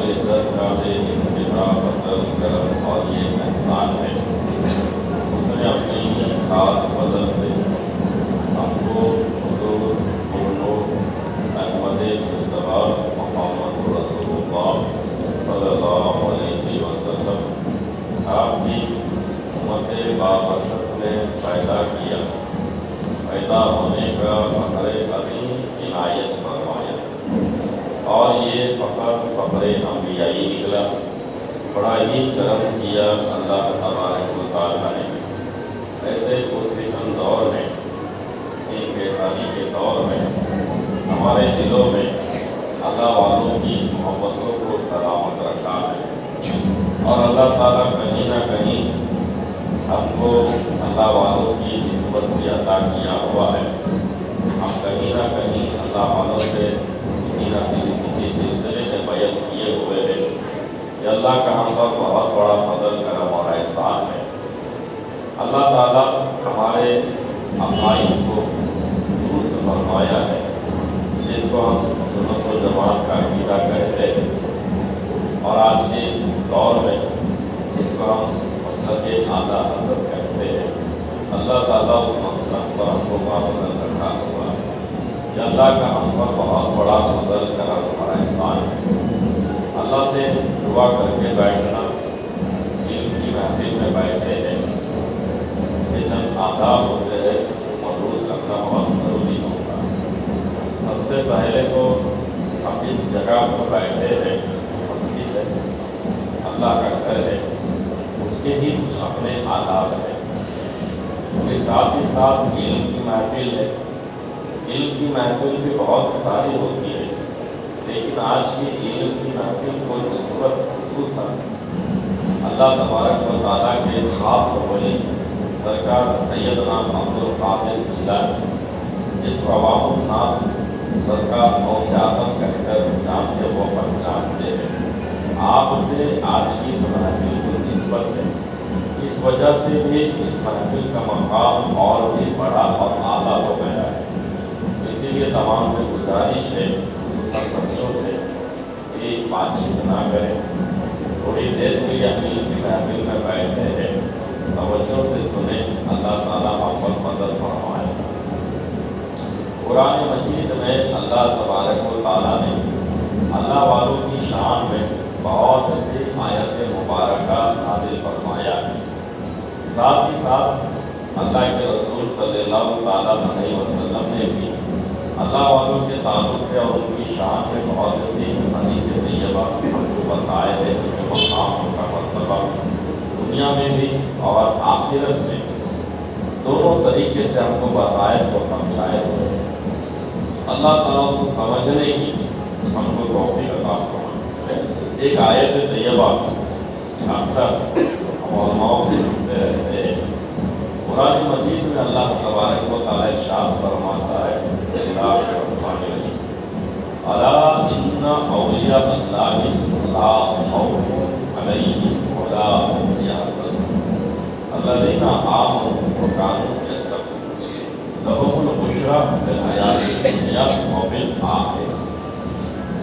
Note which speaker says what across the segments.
Speaker 1: العزت کا بے انتہا فضل کرم اور یہ احسان ہے، اس نے اپنی خاص فضل سے ہم کو حضور نور احمد مصطفیٰ محمد رسول اللہ صلی اللہ علیہ وسلم آپ کی امت بابرکت میں پیدا کیا، پیدا ہونے کا فخر عظیم عنایت فرمایا، اور یہ فخر انبیائی نکلا۔ بڑا ہی کرم کیا اللہ تبارک و تعالیٰ نے ایسے پرفتن دور میں، ایک بےحالی کے دور میں ہمارے دلوں میں اللہ والوں کی محبتوں کو سلامت رکھا ہے، اور اللہ تعالیٰ کہیں نہ کہیں ہم کو اللہ والوں کی نسبت بھی عطا کیا ہوا ہے۔ ہم کہیں نہ کہیں اللہ والوں سے کسی سلسلے میں بیعت کیے ہوئے ہیں۔ یہ اللہ کا ہم پر بہت بڑا فضل کرم اور احسان ہے۔ اللہ تعالیٰ ہمارے عقائد کو درست فرمایا ہے، جس کو ہم سنت و جماعت کا عقیدہ کہتے ہیں، اور آج کے دور میں اس کو ہم مسلک اعلیٰ حضرت کہتے ہیں۔ اللہ تعالیٰ اس مسلک پر ہم کو پابند رکھا ہوا ہے۔ یہ اللہ کا ہم پر بہت بڑا فضل کرم اور احسان ہے۔ اللہ سے دعا کر کے بیٹھنا، علم کی محفل میں بیٹھے ہیں، اس کے چند آداب ہوتے ہیں، اس کو ملحوظ کرنا بہت ضروری ہوتا ہے۔ سب سے پہلے تو ہم جس جگہ پر بیٹھے ہیں، مسجد ہے، اللہ کا گھر ہے، اس کے ہی کچھ اپنے آداب ہیں۔ اس کے ساتھ ہی ساتھ علم کی محفل ہے۔ علم کی محفل بھی بہت ساری ہوتی ہے، لیکن آج کی علم کی محفل کو ضرورت خصوصاً اللہ تبارک و تعالیٰ کے خاص ولی سرکار سیدنا عبدالقادر جیلانی، جس کو عوام الناس سرکار غوث اعظم کہہ کر جانتے وہ پہچانتے ہیں، آپ سے آج کی اس محفل کو نسبت ہے۔ اس وجہ سے بھی اس محفل کا مقام اور بھی بڑا اور اعلیٰ ہو گیا ہے۔ اسی لیے تمام سے گزارش ہے، بچوں سے کہ بات چیت نہ کریں، تھوڑی دیر کے لیے اپنی کی محفل میں بیٹھے ہیں، توجہ سے سنیں، اللہ تعالیٰ ہم پر مدد فرمائے۔ قرآن مجید میں اللہ تبارک و تعالیٰ نے اللہ والوں کی شان میں بہت سی آیت مبارکہ نازل فرمایا ہے۔ ساتھ ہی ساتھ اللہ کے رسول صلی اللہ تعالیٰ علیہ وسلم نے بھی اللہ والوں کے تعلق سے اور ان کی شان میں بہت سی حدیث طیبہ ہم کو بتائے ہیں، ان کے مقام، ان کا مرتبہ دنیا میں بھی اور آخرت میں دونوں طریقے سے ہم کو بتائے اور سمجھائے ہوئے۔ اللہ تعالیٰ اس کو سمجھنے کی ہم کو توفیق عطا فرمائے۔ ایک آیت طیبہ اکثر ہم علماء سے سنتے رہتے ہیں، قرآن مجید میں اللہ تبارک و تعالیٰ ارشاد فرماتا ہے، الا ان اولیاء اللہ لا خوف علیہم ولا هم یحزنون الذین آمنوا وکانوا یتقون لهم البشریٰ فی الحیاۃ الدنیا وفی الآخرہ۔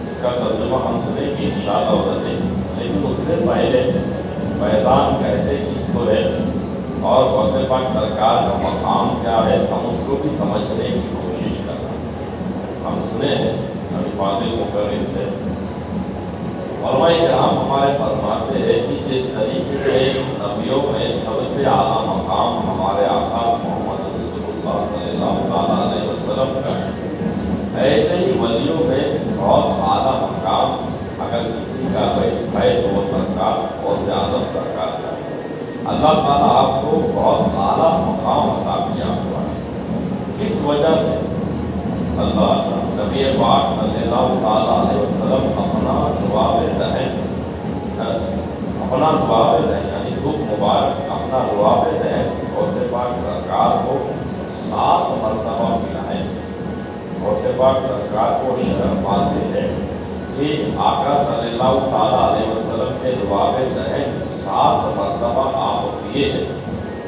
Speaker 1: اس کا ترجمہ ہم سنیں گے انشاءاللہ عزت، لیکن اس سے پہلے فیضان کہتے کس کو ہے اور غوث پاک سرکار کا مقام کیا ہے، ہم اس کو بھی سمجھنے کی کوشش کرنا۔ ہم سنے ہیں ابھی فاضل مقرر سے، علماء کرام ہمارے فرماتے ہیں کہ جس طریقے سے نبیوں میں سب سے اعلیٰ مقام ہمارے آقا محمد رسول اللہ صلی اللہ علیہ وسلم کا ہے، ایسے ہی ولیوں میں بہت اعلیٰ مقام اگر کسی کا ہے تو وہ سرکار غوث اعظم سرکار کا ہے۔ اللہ تعالیٰ آپ کو بہت اعلیٰ مقام عطا کیا ہوا ہے۔ کس وجہ سے؟ اللہ نبی پاک صلی اللہ تعالیٰ علیہ وسلم اپنا لباب دہن یعنی دھوپ مبارک، اپنا لباب دہن غوث پاک سرکار کو 7 مرتبہ پلائے۔ غوث پاک سرکار کو شرف حاصل ہے کہ آقا صلی اللہ تعالیٰ علیہ وسلم کے لباب دہن 7 مرتبہ آپ پیے ہیں،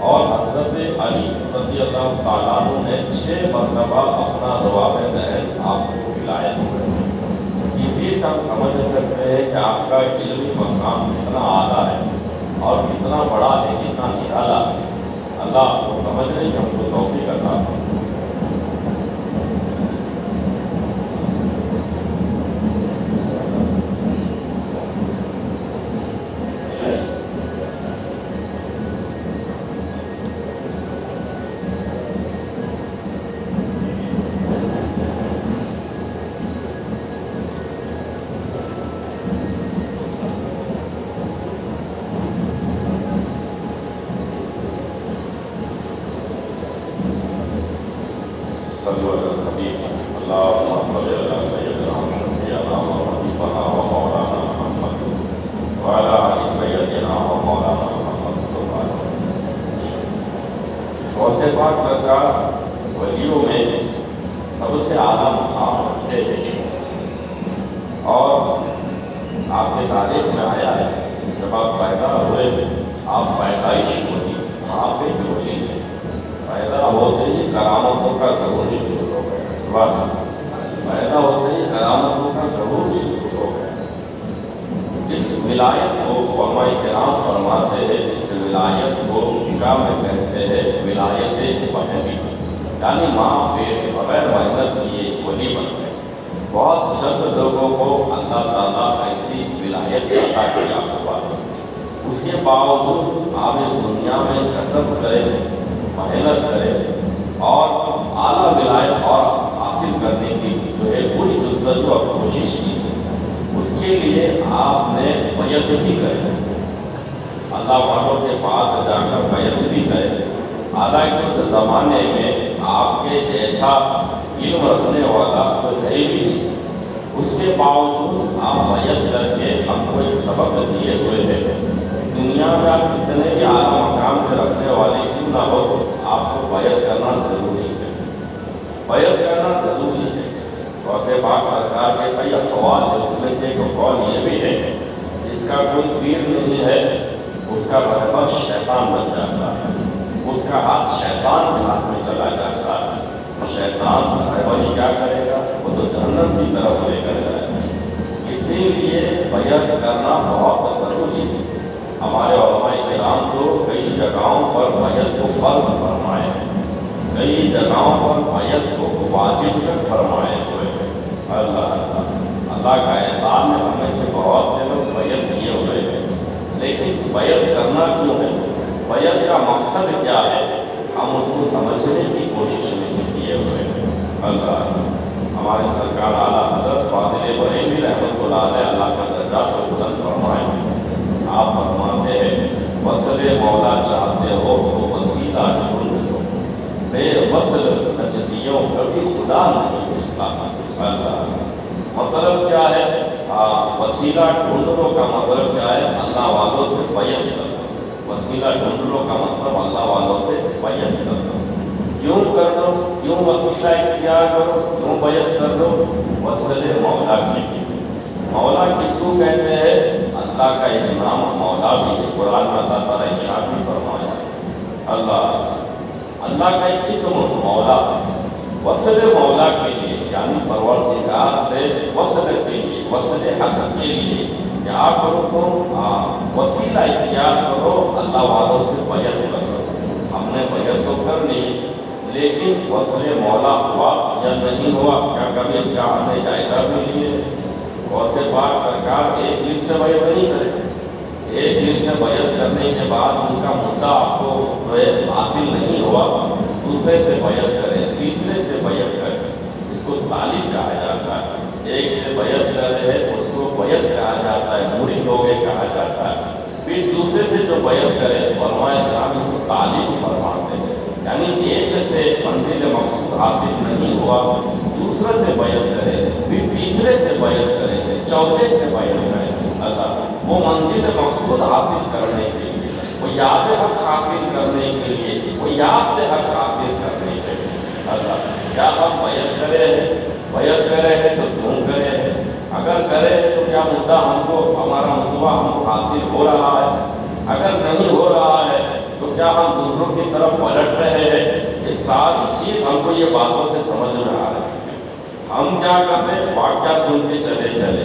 Speaker 1: اور حضرت علی رضی اللہ تعالیٰ عنہ نے 6 مرتبہ اپنا لباب دہن آپ کو پلایا۔ اسی سے ہم سمجھ سکتے ہیں کہ آپ کا علمی مقام کتنا اعلیٰ ہے اور کتنا بڑا ہے، کتنا نرالا ہے۔ اللہ آپ کو سمجھنے کی ہم کو توفیق عطا فرمائے۔ صلوا علی الحبیب اللہم صلی علی سیدنا شفیعنا و حبیبنا و مولانا محمد وعلی آل سیدنا و مولانا محمد غوث پاک سرکار ولیوں میں سب سے اعلیٰ مقام رکھتے ہیں، اور آپ کے تاریخ میں آیا ہے جب آپ پیدا ہوئے آپ پیدائش ہوئی وہاں پہ جو ولی ہے، پیدا ہوتے ہی کرامتوں کا ظہور شروع ہو گیا۔ سبحان اللہ، پیدا ہوتے ہی کرامتوں کا ظہور شروع ہو گیا۔ اس ولایت کو علماء کرام فرماتے ہیں، اس ولایت کو شیعہ میں کہتے ہیں ولایت وحی، یعنی ماں پیٹ بغیر محنت کیے ولی بن گئے۔ بہت چند لوگوں کو اللہ تعالیٰ ایسی ولایت عطا کیا ہوا، اس کے باوجود آپ اس دنیا میں کسب کریں، محنت کرے اور اعلیٰ ولایت اور حاصل کرنے کی جو ہے پوری جستجو اور کوشش کی، اس کے لیے آپ نے بیعت بھی کرے، اللہ والوں کے پاس جا کر بیعت بھی کرے۔ حالانکہ اس زمانے میں آپ کے جیسا علم رکھنے والا کوئی ہے بھی نہیں، اس کے باوجود آپ بیعت کر کے ہم کو ایک سبق دیے ہوئے ہیں۔ دنیا میں آپ کتنے بھی اعلیٰ مقام پہ رکھنے والے کیوں نہ ہو، آپ کو بیعت کرنا ضروری ہے، بیعت کرنا ضروری ہے۔ غوث پاک سرکار کے کئی اقوال ہے، اس میں سے ایک قول یہ بھی ہے جس کا کوئی پیر نہیں ہے اس کا رہبر شیطان بن جاتا ہے، اس کا ہاتھ شیطان کے ہاتھ میں چلا جاتا ہے، شیطان رہبری کیا کرے گا، وہ تو جہنم کی طرف لے کر جائے گا۔ اسی لیے بیعت کرنا بہت ضروری ہے۔ ہمارے علماء کرام تو کئی جگہوں پر بیعت کو فرض فرمائے ہیں، کئی جگہوں پر بیعت کو واجب فرمائے ہوئے ہیں۔ اللہ کا احسان ہے، ہم میں سے بہت سے لوگ بیعت کیے ہوئے ہیں، لیکن بیعت کرنا کیوں ہے، بیعت کا مقصد کیا ہے، ہم اس کو سمجھنے کی کوشش نہیں کیے ہوئے ہیں۔ ہمارے سرکار اعلیٰ حضرت فاضل بریلوی رحمۃ اللہ علیہ، اللہ کا درجات کو بلند فرمائے، آپ فرماتے ہیں وصل مولا چاہتے ہو تو وسیلہ ڈھونڈ لو، بے وصل نجدیوں کبھی خدا نہیں ملتا۔ مطلب کیا ہے، وسیلہ ڈھونڈ لو کا مطلب کیا ہے، اللہ والوں سے بیعت کر لو۔ وسیلہ ڈھونڈ لو کا مطلب اللہ والوں سے بیعت کر لو۔ کیوں کر دو، کیوں وسیلہ اختیار کرو، کیوں بیعت کر دو، وصل مولا کی۔ مولا کس کو کہتے ہیں، اللہ کا ایک نام مولا بھی ہے، قرآن میں اللہ تعالیٰ ارشاد بھی فرمایا اللہ کا ایک اسم مولا ہے۔ وصل مولا کے لیے یعنی پروردگار سے وصل کے لیے، وصل حق کے لیے کیا کرو تو وسیلہ اختیار کرو، اللہ والوں سے بیعت کرو۔ ہم نے بیعت تو کر لی، لیکن وصل مولا ہوا یا نہیں ہوا، کیا کبھی اس کا ہم نے جائزہ بھی لیے؟ غوث پاک سرکار ایک دل سے بیعت نہیں کرے، ایک دل سے بیعت کرنے کے بعد ان کا مدعا آپ کو حاصل نہیں ہوا، دوسرے سے بیعت کرے، تیسرے سے بیعت کرے، اس کو طالب کہا جاتا ہے۔ ایک سے بیعت کرے اس کو بیعت کہا جاتا ہے، مرید ہو گئے کہا جاتا ہے۔ پھر دوسرے سے جو بیعت کرے علماء کرام اس کو طالب فرماتے ہیں، یعنی ایک سے منزل مقصود حاصل نہیں ہوا، دوسرے سے بیعت کرے، پھر تیسرے سے بیعت کرے، چوتھے سے بیعت کرے، وہ منزل مقصود حاصل کرنے کے لیے، وہ یاد حق حاصل کرنے کے لیے، وہ یاد حق حاصل کرنے کے لیے کیا ہم بیعت کرے ہیں تو کیوں کرے ہیں، اگر کرے تو کیا مدعا ہم کو، ہمارا مدعا ہم کو حاصل ہو رہا ہے، اگر نہیں ہو رہا ہے تو کیا ہم دوسروں کی طرف پلٹ رہے ہیں؟ یہ ساری چیز ہم کو یہ باتوں سے سمجھ میں آ رہی ہے۔ ہم کیا کرتے ہیں، واقعہ سن کے چلے جاتے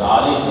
Speaker 1: 40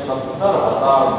Speaker 1: 70,000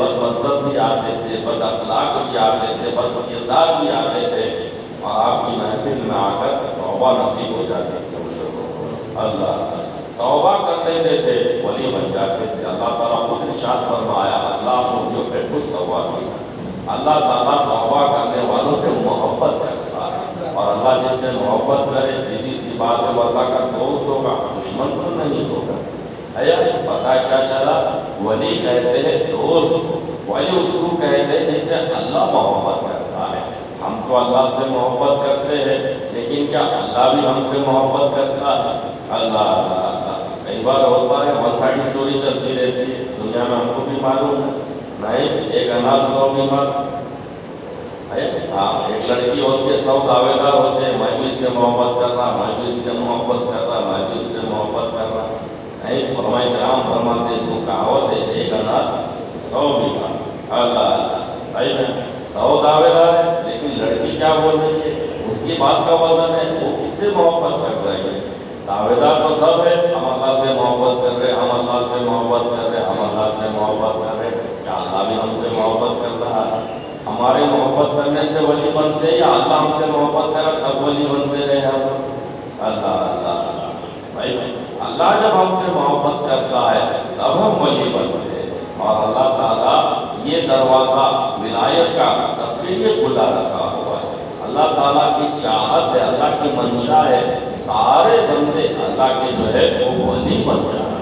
Speaker 1: بد مذہب بھی آتے تھے، بد اخلاق بھی آتے تھے، بد کردار بھی آتے تھے، اور آپ کی محفل میں آ کر توبہ نصیب ہو جاتی تھی ان لوگوں کو۔ اللہ توبہ کر لیتے تھے، ولی بن جاتے تھے۔ اللہ تعالیٰ خود ارشاد فرمایا، اللہ جو ہے خود توبہ کیا۔ اللہ تعالیٰ توبہ کرنے والوں سے محبت کرتا ہے، اور اللہ جس سے محبت کرے، سیدھی سی بات ہے، وہ اللہ کا دوست ہوگا، دشمن تو نہیں ہوگا۔ پتا کیا چلا؟ ولی کہتے ہیں دوست، ولی اس کو کہتے ہیں جس سے اللہ محبت کرتا ہے۔ ہم تو اللہ سے محبت کرتے ہیں، لیکن کیا اللہ بھی ہم سے محبت کرتا ہے؟ اللہ اللہ اللہ کئی بار ہوتا ہے ون سائڈ اسٹوری چلتی رہتی ہے دنیا میں، ہم کو بھی معلوم ہے نہیں، ایک انار 100 بیمار ہے۔ ایک لڑکی ہوتی ہے، 100 دعوے دار ہوتے ہیں، میں بھی اس سے محبت کر رہا، میں بھی اس سے محبت کر رہا، میں بھی اس سے محبت کر رہا نہیں۔ فرمائے کرام فرماتے اس کو کہاوت ہے، ایک انار 100 بیمار۔ اللہ اللہ 100 دعوے دار ہے، لیکن لڑکی کیا بول رہی ہے؟ اس کی بات کا وزن ہے، وہ کس سے محبت کر رہی ہے؟ دعوے دار تو سب ہے، ہم اللہ سے محبت کر رہے، ہم اللہ سے محبت کر رہے، ہم اللہ سے محبت کر رہے، کیا اللہ بھی ہم سے محبت کر رہا ہے؟ ہمارے محبت کرنے سے ولی بنتے، یا اللہ ہم سے محبت کرا تب ولی بنتے رہے ہم؟ اللہ اللہ بھائی، اللہ جب ہم سے محبت کرتا ہے تب ہم ولی بنتے ہیں۔ اور اللہ تعالیٰ یہ دروازہ ولایت کا سب کے لیے کھلا رکھا ہوا ہے۔ اللہ تعالیٰ کی چاہت ہے، اللہ کی منشا ہے، سارے بندے اللہ کے جو ہے وہ ولی بن جانا۔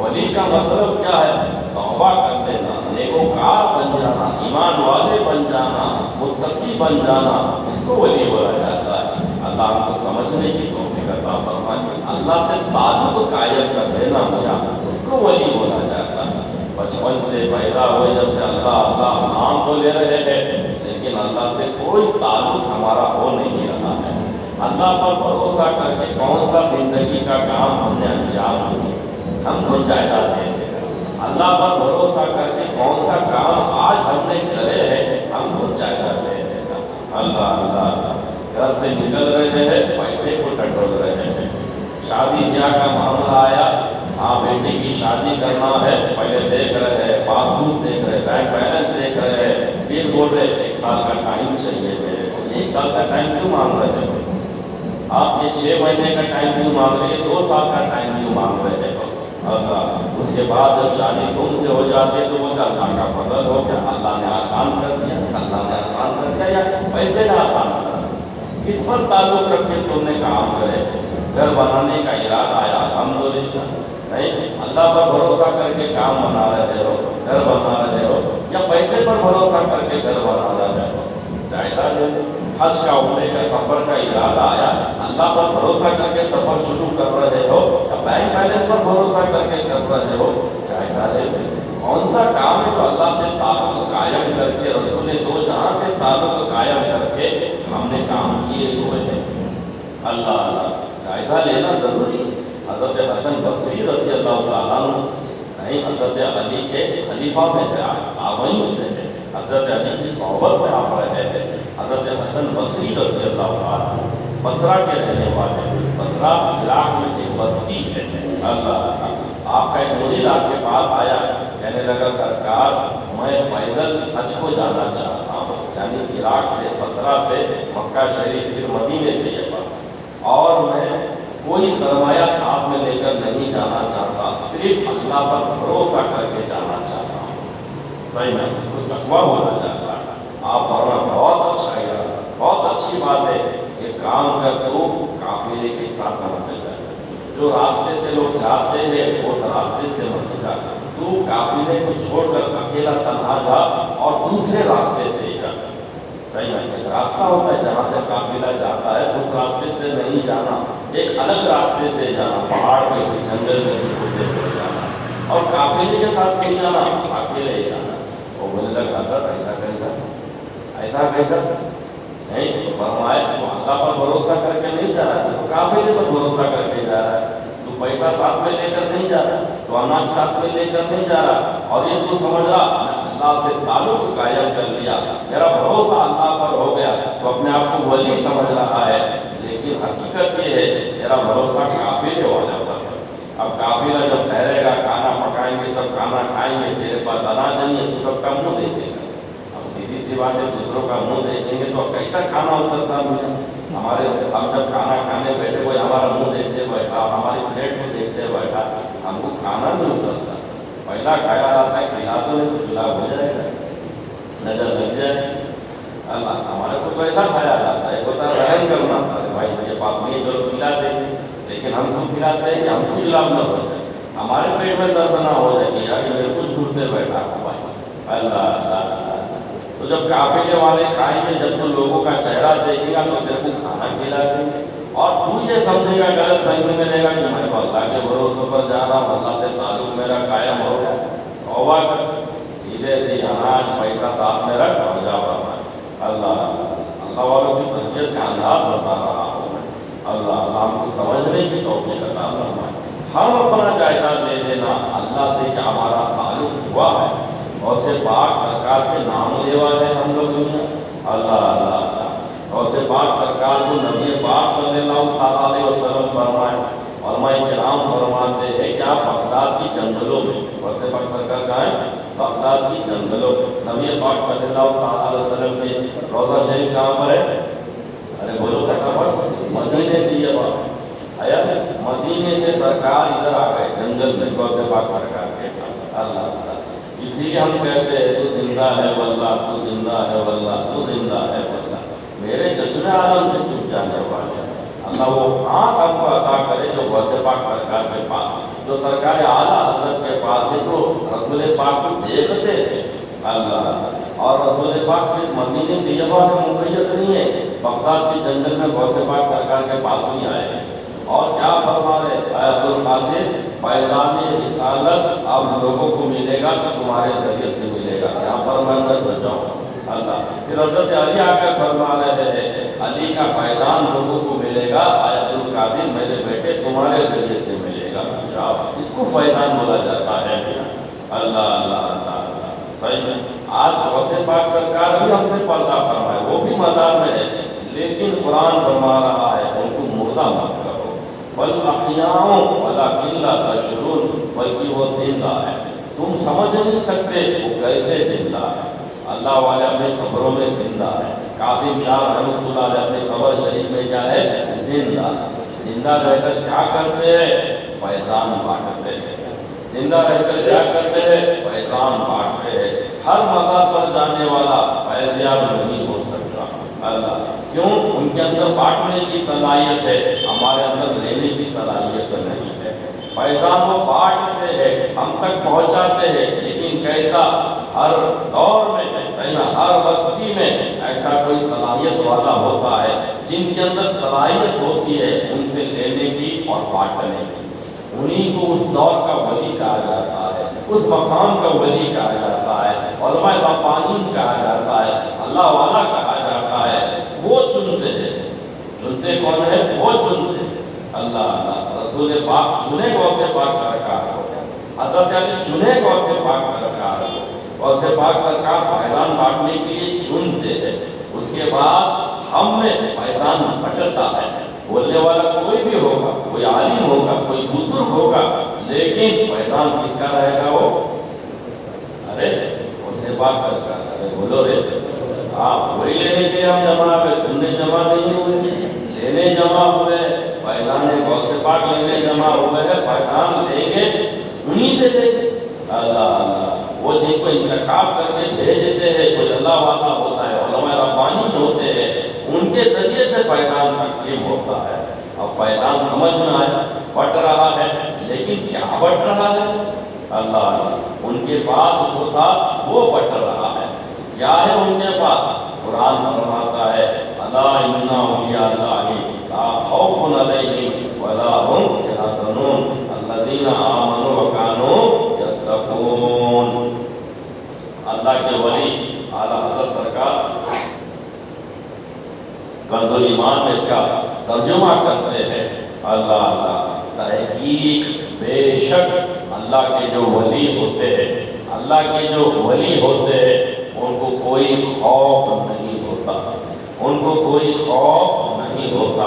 Speaker 1: ولی کا مطلب کیا ہے؟ توبہ کر لینا، نیکوکار بن جانا، ایمان والے بن جانا، متقی بن جانا، اس کو ولی بولا جاتا ہے۔ اللہ ہم کو سمجھنے کی توفیق عطا فرمائے۔ اللہ سے تعلق قائم کر دینا مجھا، اس کو ولی بولا جاتا ہے۔ بچپن سے پیدا ہوئے جب سے اللہ اللہ نام تو لے رہے ہیں، لیکن اللہ سے کوئی تعلق ہمارا ہو نہیں رہا ہے۔ اللہ پر بھروسہ کر کے کون سا زندگی کا کام ہم نے انجام دیا، ہم کو جائزہ دیں گے۔ اللہ پر بھروسہ کر کے کون سا کام آج ہم نے کرے ہیں، ہم کو جائزہ دیں گے۔ اللہ اللہ گھر سے نکل رہے ہیں، پیسے کو ٹٹول رہے ہیں، شادی بیاہ کا معاملہ آیا، ہاں بیٹی کی شادی کرنا ہے، پہلے دیکھ رہے ہیں، پاس بک دیکھ رہے، بینک بیلنس دیکھ رہے ہیں، پھر بول رہے 1 سال کا ٹائم چاہیے میرے کو۔ 1 سال کا ٹائم کیوں مانگ رہے ہیں آپ؟ یہ 6 مہینے کا ٹائم کیوں مانگ رہے ہیں؟ 2 سال کا ٹائم کیوں مانگ رہے ہیں؟ اللہ اس کے بعد جب شادی تم سے ہو جاتی ہے تو وہ اللہ کا فضل ہو گیا، اللہ نے آسان کر دیا، اللہ نے آسان کر دیا، یا پیسے نے آسان کر دیا؟ کس پر تعلق رکھ کے تم نے کام کرے؟ گھر بنانے کا ارادہ آیا، الحمدللہ نہیں، اللہ پر بھروسہ کر کے کام بنا رہے ہو، گھر بنا رہے ہو، یا پیسے پر بھروسہ کر کے گھر بنا رہے ہو؟ جائزہ لے لو۔ حج کا عمرے کا سفر کا ارادہ آیا، اللہ پر بھروسہ کر کے سفر شروع کر رہے ہو، یا بینک بیلنس پر بھروسہ کر کے کر رہے ہو؟ جائزہ لے لو۔ کون سا کام ہے جو اللہ سے تعلق قائم کر کے، رسول دو جہاں سے تعلق قائم کر کے ہم نے کام کیے ہوئے ہیں؟ اللہ اللہ جائزہ لینا ضروری ہے۔ حضرت حسن بصری رضی اللہ تعالیٰ عنہ نہیں، حضرت علی کے خلیفہ میں تھے، آوائیں سے تھے، حضرت علی کی صحبت میں آپ رہے تھے۔ حضرت حسن بصری رضی اللہ تعالیٰ بصرہ کے رہنے والے، بصرہ عراق میں ایک بستی ہے۔ اللہ آپ کا ایک مرید آپ کے پاس آیا، کہنے لگا سرکار میں پیدل حج کو جانا چاہتا ہوں، یعنی عراق سے، بصرہ سے مکہ شریف پھر مدینے کے لیے، اور میں کوئی سرمایہ ساتھ میں لے کر نہیں جانا چاہتا، صرف اللہ پر بھروسہ کر کے جانا چاہتا ہوں۔ صحیح میں اس کو تقویٰ بولا جاتا ہے۔ آپ فرمائیں بہت اچھا ہے، بہت اچھی بات ہے، یہ کام کر تو قافلے کے ساتھ مت جائے، جو راستے سے لوگ جاتے ہیں اس راستے سے مت جا، تو قافلے کو چھوڑ کر اکیلا تنہا جا اور دوسرے راستے سے جا۔ صحیح ہے، ایک راستہ ہوتا ہے جہاں سے قافلہ جاتا ہے، اس راستے سے نہیں جانا، ایک الگ راستے سے جانا، پہاڑ میں سے، جنگل میں سے ہوتے ہوئے جانا، اور قافلے کے ساتھ نہیں جانا، اکیلے ہی جانا۔ وہ بولنے لگا حضرت ایسا کیسا نہیں؟ فرمائے تو اللہ پر بھروسہ کر کے نہیں جا رہا ہے، تو قافلے پر بھروسہ کر کے جا رہا ہے، تو پیسہ ساتھ میں لے کر نہیں جا رہا، تو اناج ساتھ میں لے کر نہیں جا رہا، اور یہ تو سمجھ رہا اللہ سے تعلق قائم کر لیا، میرا بھروسہ اللہ پر ہو گیا، تو اپنے آپ کو ولی سمجھ رہا ہے، لیکن حقیقت یہ ہے میرا بھروسہ قافلے والا پر ہے۔ اب قافلہ جب ٹھہرے گا، کھانا پکائیں گے، سب کھانا کھائیں گے، تیرے پاس اناج نہیں ہے، تو سب کا منہ دیکھے گا۔ اب سیدھی سی بات ہے، دوسروں کا منہ دیکھیں گے تو کیسا کھانا اترتا مجھے؟ ہمارے ہم جب کھانا کھانے بیٹھے، کوئی ہمارا منہ دیکھتے بیٹھا، ہماری پلیٹ کو دیکھتے بیٹھا، ہم کو کھانا نہیں اترتا۔ پہلا خیال آتا ہے کھلا تو نہیں تو چلا ہو جائے گا، نظر لگ جائے۔ اللہ ہمارے کو تو ایسا خیال آتا ہے، ہوتا ہے رحم کرنا بھائی اس کے پاس نہیں، چلو کھلا دیں گے، لیکن ہم کو کھلاتے ہیں کہ ہم کو کھلا نہ ہو جائے، ہمارے پیٹ میں درد نہ ہو جائے کہ یار میرے کچھ گھٹنے بیٹھا ہوا ہے۔ اللہ اللہ تو جب قافلے والے کھائیں گے، جب تو لوگوں کا چہرہ دیکھے گا تو تیرے کو کھانا کھلا دیں گے، اور تو یہ سمجھے گا، غلط فہمی میں لے گا کہ میں تو اللہ کے بھروسے پر جا رہا ہوں، اللہ سے تعلق میرا قائم ہو گیا۔ توبہ کر، سیدھے سی اناج پیسہ ساتھ میں رکھ اور جا رہا ہے۔ اللہ اللہ والوں کی تربیت کا انداز بتا رہا ہوں میں۔ اللہ اللہ ہم کو سمجھنے کی توفیق عطا فرمائے۔ ہم اپنا جائزہ لے لینا اللہ سے کہ ہمارا تعلق ہوا ہے، اور سے پاک سرکار کے نام لیوا ہے ہم لوگ دنیا۔ اللہ اللہ اللہ، اور سے پاک سرکار کو نبی پاک صلی اللہ علیہ وسلم فرمائے، علماء کرام فرماتے ہیں کہ آپ بغداد کی جنگلوں میں، اور سے پاک سرکار کہاں ہے؟ بغداد کی جنگلوں، نبی پاک صلی اللہ علیہ وسلم کے روضہ شریف کہاں پر ہے؟ ارے بولو کہاں پر؟ مدینے کی یہ بات ہے، مدینے سے سرکار ادھر آ گئے جنگل میں، غوث پاک سرکار کے پاس۔ اللہ اللہ، اسی لیے ہم کہتے ہیں تو زندہ ہے واللہ، تو زندہ ہے واللہ، تو زندہ ہے واللہ، میرے چشمے عالم سے چھپ جانے والے اللہ وہ آنکھ ہم کو عطا کرے جو غوث پاک سرکار کے پاس، جو سرکار اعلیٰ حضرت کے پاس ہے، تو رسول پاک کو دیکھتے تھے۔ اللہ، اور رسول پاک صرف مدینے طیبہ میں مقید نہیں ہے، بغداد کے جنگل میں غوث پاک سرکار کے پاس بھی آئے ہیں، اور کیا فرما رہے اے عبدالقادر، فیضان رسالت اب لوگوں کو ملے گا تو تمہارے ذریعے سے ملے گا، یہاں پر میں کر سجاؤں اللہ۔ پھر حضرت علی آ کر فرما رہے ہیں علی کا فیضان لوگوں کو ملے گا، اے عبدالقادر میرے بیٹے تمہارے ذریعے سے ملے گا، اس کو فیضان بولا جاتا ہے۔ اللہ اللہ اللہ اللہ، صحیح ہے۔ آج غوث پاک سرکار بھی ہم سے پردہ فرمائے، وہ بھی مزار میں ہے، لیکن قرآن فرما رہا ہے ان کو مردہ مت کرو، بل احیاء ولکن لا تشعرون، بلکہ وہ زندہ ہے، تم سمجھ نہیں سکتے وہ کیسے زندہ ہے۔ اللہ والے اپنے خبروں میں زندہ ہے۔ کاظم شاہ رحمۃ اللہ علیہ اپنے خبر شریف میں کیا ہے؟ زندہ، زندہ رہ کر کیا کرتے ہیں؟ فیضان بانٹتے ہیں۔ زندہ رہ کر کیا کرتے ہیں؟ فیضان بانٹتے ہیں۔ ہر مقام پر جانے والا فیضیاب نہیں ہو سکتا۔ اللہ کیوں؟ ان کے اندر بانٹنے کی صلاحیت ہے، ہمارے اندر لینے کی صلاحیت نہیں ہے۔ فیضان وہ بانٹتے ہیں، ہم تک پہنچاتے ہیں، لیکن کیسا؟ ہر دور میں، ہر بستی میں ایسا کوئی صلاحیت والا ہوتا ہے جن کے اندر صلاحیت ہوتی ہے ان سے لینے کی اور بانٹنے کی، انہیں کو اس دور کا ولی کہا جاتا ہے، اس مقام کا ولی کہا جاتا ہے، علماء ربانین کہا جاتا ہے، اللہ والا کہا جاتا ہے۔ وہ چنتے ہیں، چنتے کون ہے؟ وہ چنتے ہیں اللہ اللہ۔ رسول پاک چنے غوث پاک سرکار کو، حضرت علی چنے غوث پاک سرکار کو، غوث پاک سرکار فیضان بانٹنے کے لیے چنتے ہیں۔ اس کے بعد ہم میں فیضان بچتا ہے، بولنے والا کوئی بھی ہوگا، کوئی عالم ہوگا، کوئی بزرگ ہوگا، لیکن فیضان کس کا رہے گا؟ وہ ارے غوث پاک سرکار، ارے بولو رے، ہاں وہی لینے کے لیے ہم جمع ہوئے، سننے جمع نہیں ہوئے، لینے جمع ہوئے، فیضان غوث پاک لینے جمع ہوئے ہیں، فیضان لیں گے انہی سے لیں گے۔ اللہ اللہ، وہ جن کو انتخاب کر کے بھیجتے ہیں، کوئی اللہ والا ہوتا ہے، علماء ربانی ہوتے ہیں، ان کے ذریعے سے فیضان تقسیم ہوتا ہے۔ اب فیضان سمجھ میں آیا، بٹ رہا ہے، لیکن کیا بٹ رہا ہے؟ اللہ ان کے پاس جو تھا وہ بٹ رہا ہے، کیا ہے ان کے پاس؟ قرآن فرماتا ہے الا ان اولیاء اللہ لا خوف علیہم ولا هم یحزنون الذین آمنوا وکانوا یتقون۔ اللہ کے ولی اعلیٰ حضرت سرکار کنز ایمان میں اس کا ترجمہ کرتے ہیں۔ اللہ اللہ، تحقیق بے شک اللہ کے جو ولی ہوتے ہیں، اللہ کے جو ولی ہوتے ہیں ان کو کوئی خوف نہیں ہوتا، ان کو کوئی خوف نہیں ہوتا،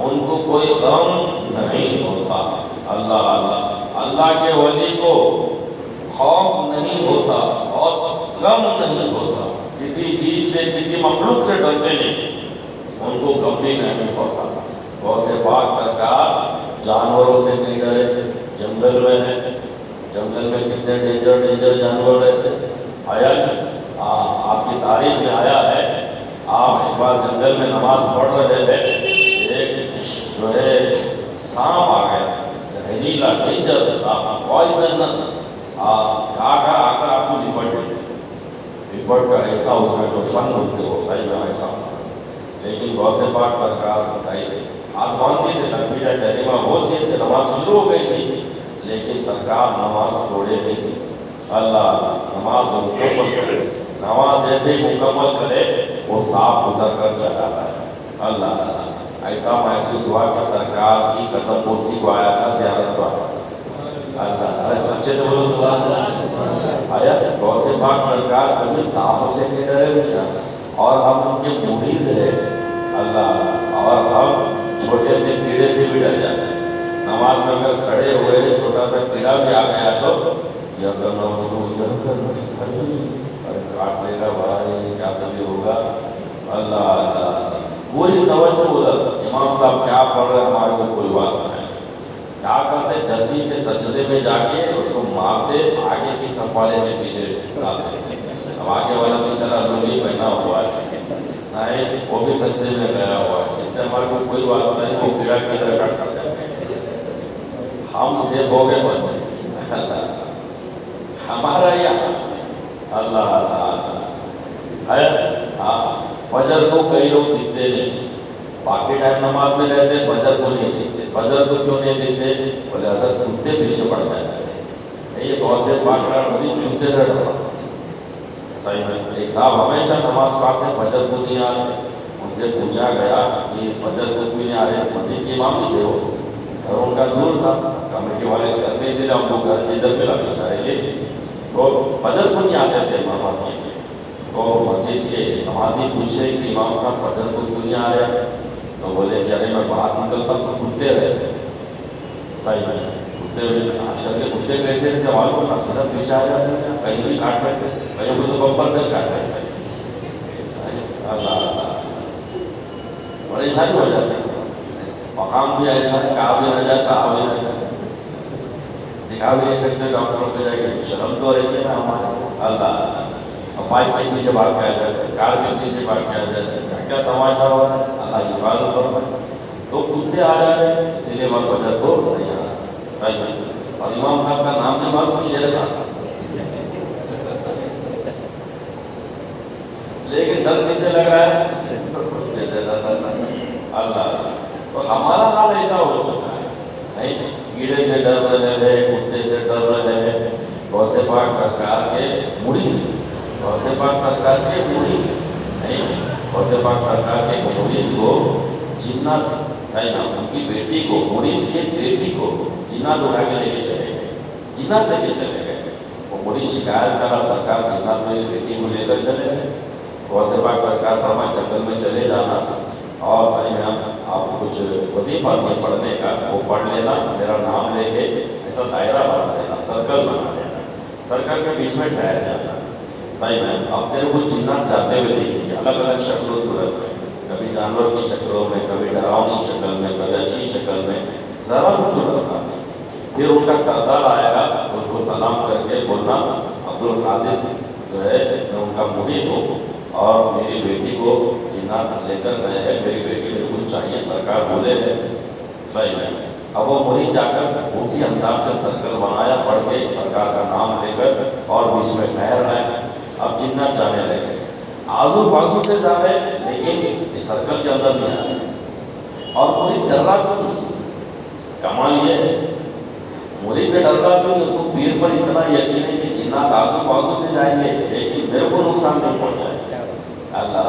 Speaker 1: ان کو کوئی غم نہیں ہوتا۔ اللہ اللہ، اللہ کے ولی کو خوف نہیں ہوتا اور غم نہیں ہوتا، کسی چیز سے کسی مخلوق سے ڈرتے نہیں، ان کو غم بھی نہیں ہوتا۔ غوث پاک سرکار جانوروں سے نہیں ڈرے، جنگل میں ہے، جنگل میں کتنے ڈینجر جانور رہتے آیا نہیں؟ آپ کی تاریخ میں آیا ہے، آپ ایک بار جنگل میں نماز پڑھ رہے تھے، ایک جو ہے سانپ آ گیا، زہریلا ڈینجر سانپ، پوائزنس، آ کر آپ کو لپٹ کر ایسا اس میں جو فن ہوتے ہو صحیح میں ایسا، لیکن غوث پاک سرکار بتائیے آپ مانتے تھے، تکبیرہ تحریمہ بولتے تھے، نماز شروع ہو گئی تھی، لیکن سرکار نماز توڑے نہیں تھی۔ اللہ نماز مکمل کرے، نماز جیسے ہی مکمل کرے وہ سانپ اتر کر چلا ہے۔ اللہ ایسا محسوس ہوا کہ سرکار کی قدم بوسی کو آیا تھا، زیارت کو آیا تھا۔ اللہ اچھے تو بولو سبحان اللہ۔ آیا غوث پاک سرکار کبھی سانپ سے نہیں ڈرے ہوئے، اور ہم ان کے مرید ہیں اللہ، اور ہم چھوٹے سے کیڑے سے بھی ڈر جاتے ہیں۔ نماز میں اگر کھڑے ہوئے چھوٹا سا کیڑا بھی آ گیا تو کاٹ لے گا بھائی، کیا تبھی ہوگا۔ اللہ اللہ پوری توجہ ادھر، امام صاحب کیا پڑھ رہے ہمارے کو کوئی بات نہیں، کیا کرتے جلدی سے سجدے میں جا کے اس کو مارتے، آگے کی سنبھالے میں پیچھے ڈالتے۔ اب آگے والا بیچارہ لنگی پہنا ہوا ہے، نہیں وہ بھی سجدے میں گیا ہوا ہے، اس سے ہمارے کو کوئی بات نہیں، وہ کیڑا کیڑا کاٹ سکتے ہیں، ہم سے ہو گئے بس۔ ہمارا یہاں اللہ اللہ ہے، فجر کو کئی لوگ دیکھتے نہیں، باقی ٹائم نماز میں رہتے، فجر کو نہیں دیکھتے۔ فجر کو کیوں نہیں دیکھتے؟ بولے اگر کتے پیچھے پڑ جائے، یہ غوث پاک کا بڑی کتے سے ڈرا۔ صحیح ہے، ایک صاحب ہمیشہ نماز پڑھتے، فجر کو نہیں آ رہے، ان سے پوچھا گیا کہ فجر کو کیوں نہیں آ رہے؟ مسجد کے امام نہیں تھے وہ، گھر ان کا دور تھا، کمیٹی والے گھر نہیں تھے، ہم لوگ گھر جدھر پہ لگے چاہیے، تو فجر کو نہیں آتے تھے امام آتی، تو مسجد کے نمازی پوچھے کہ امام صاحب فجر کو کیوں نہیں آ رہے؟ تو بولے کہ ارے میں باہر نکلتا تو کتے رہتے۔ صحیح ہے، کتے اشر کے کتے کیسے تھے؟ ہمارے کو صرف پیچھے آ جاتے ہیں، کہیں بھی کاٹ رہتے، کہیں بھی تو بمپر پہ کاٹ رہتے، اللہ اللہ پریشانی ہو جاتی ہے۔ مقام بھی ایسا ہے، کہا بھی نہ جائے، صاحب بھی نہ جائے، دکھا بھی نہیں سکتے، ڈاکٹروں پہ جائے گا، شرم تو رہتی ہے نا ہمارے۔ اللہ اللہ بائک کے پیچھے بھاگ کے آ جاتے، کار کے پیچھے بھاگ کے آ جاتے، کیا تماشا ہو رہا ہے، اللہ کی حفاظت فرمائے۔ تو کتے آ جاتے ہیں، اسی لیے وقت وجہ کو نہیں آ رہا۔ اور امام صاحب کا نام نہیں معلوم، شیر تھا، لیکن ڈر کسے لگ رہا ہے؟ اللہ تو ہمارا حال ایسا ہو چکا ہے، نہیں کیڑے سے ڈر رہے ہیں، کتے سے ڈر رہے ہیں، غوث پاک سرکار کے مرید، غوث پاک سرکار کے مرید، نہیں غوث پاک سرکار کے مرید کو جنات ہے نا، ان کی بیٹی کو، مرید کی بیٹی کو جنات اٹھا کے لے کے چلے گئے، جنات لے کے چلے گئے، وہ مرید شکایت کرا، سرکار جنات میری بیٹی کو لے کر چلے گئے۔ غوث پاک سرکار فرمائے جنگل میں چلے جانا، اور صحیح میں آپ کچھ وظیفہ نہیں پڑھنے کا وہ پڑھ لینا، میرا نام لے کے ایسا دائرہ بنا دینا، سرکل بنا دینا، سرکل کے بیچ میں ٹھہر جانا۔ بھائی میں اب تیرے کو جنات جاتے ہوئے دیکھیں گے، الگ الگ شکل و صورت میں، کبھی جانور کی شکلوں میں، کبھی ڈراؤنی شکل میں، کبھی اچھی شکل میں، ذرا بھی صورت آتی۔ پھر ان کا سردار آئے گا، ان کو سلام کر کے بولنا عبد القادر جو ہے میں ان کا مرید ہوں، اور میری بیٹی کو جنات لے کر گئے ہیں، میری بیٹی کو کچھ چاہیے، سرکار بولے ہیں۔ صحیح ہے، اب وہ مرید جا کر اسی انداز سے سرکل بنایا، پڑھ کے سرکار کا نام لے کر، اور بیچ میں ٹھہر رہے ہیں۔ اب جنات جانے لگے، آزو بازو سے جا رہے، لیکن سرکل کے اندر نہیں آ رہے، اور مرید ڈر رہا کیوں؟ کمال یہ ہے مرید میں ڈر رہا کیوں؟ اس کو پیر پر اتنا یقین ہے کہ جنات آزو بازو سے جائیں گے، لیکن میرے کو نقصان نہیں پہنچائے۔ اللہ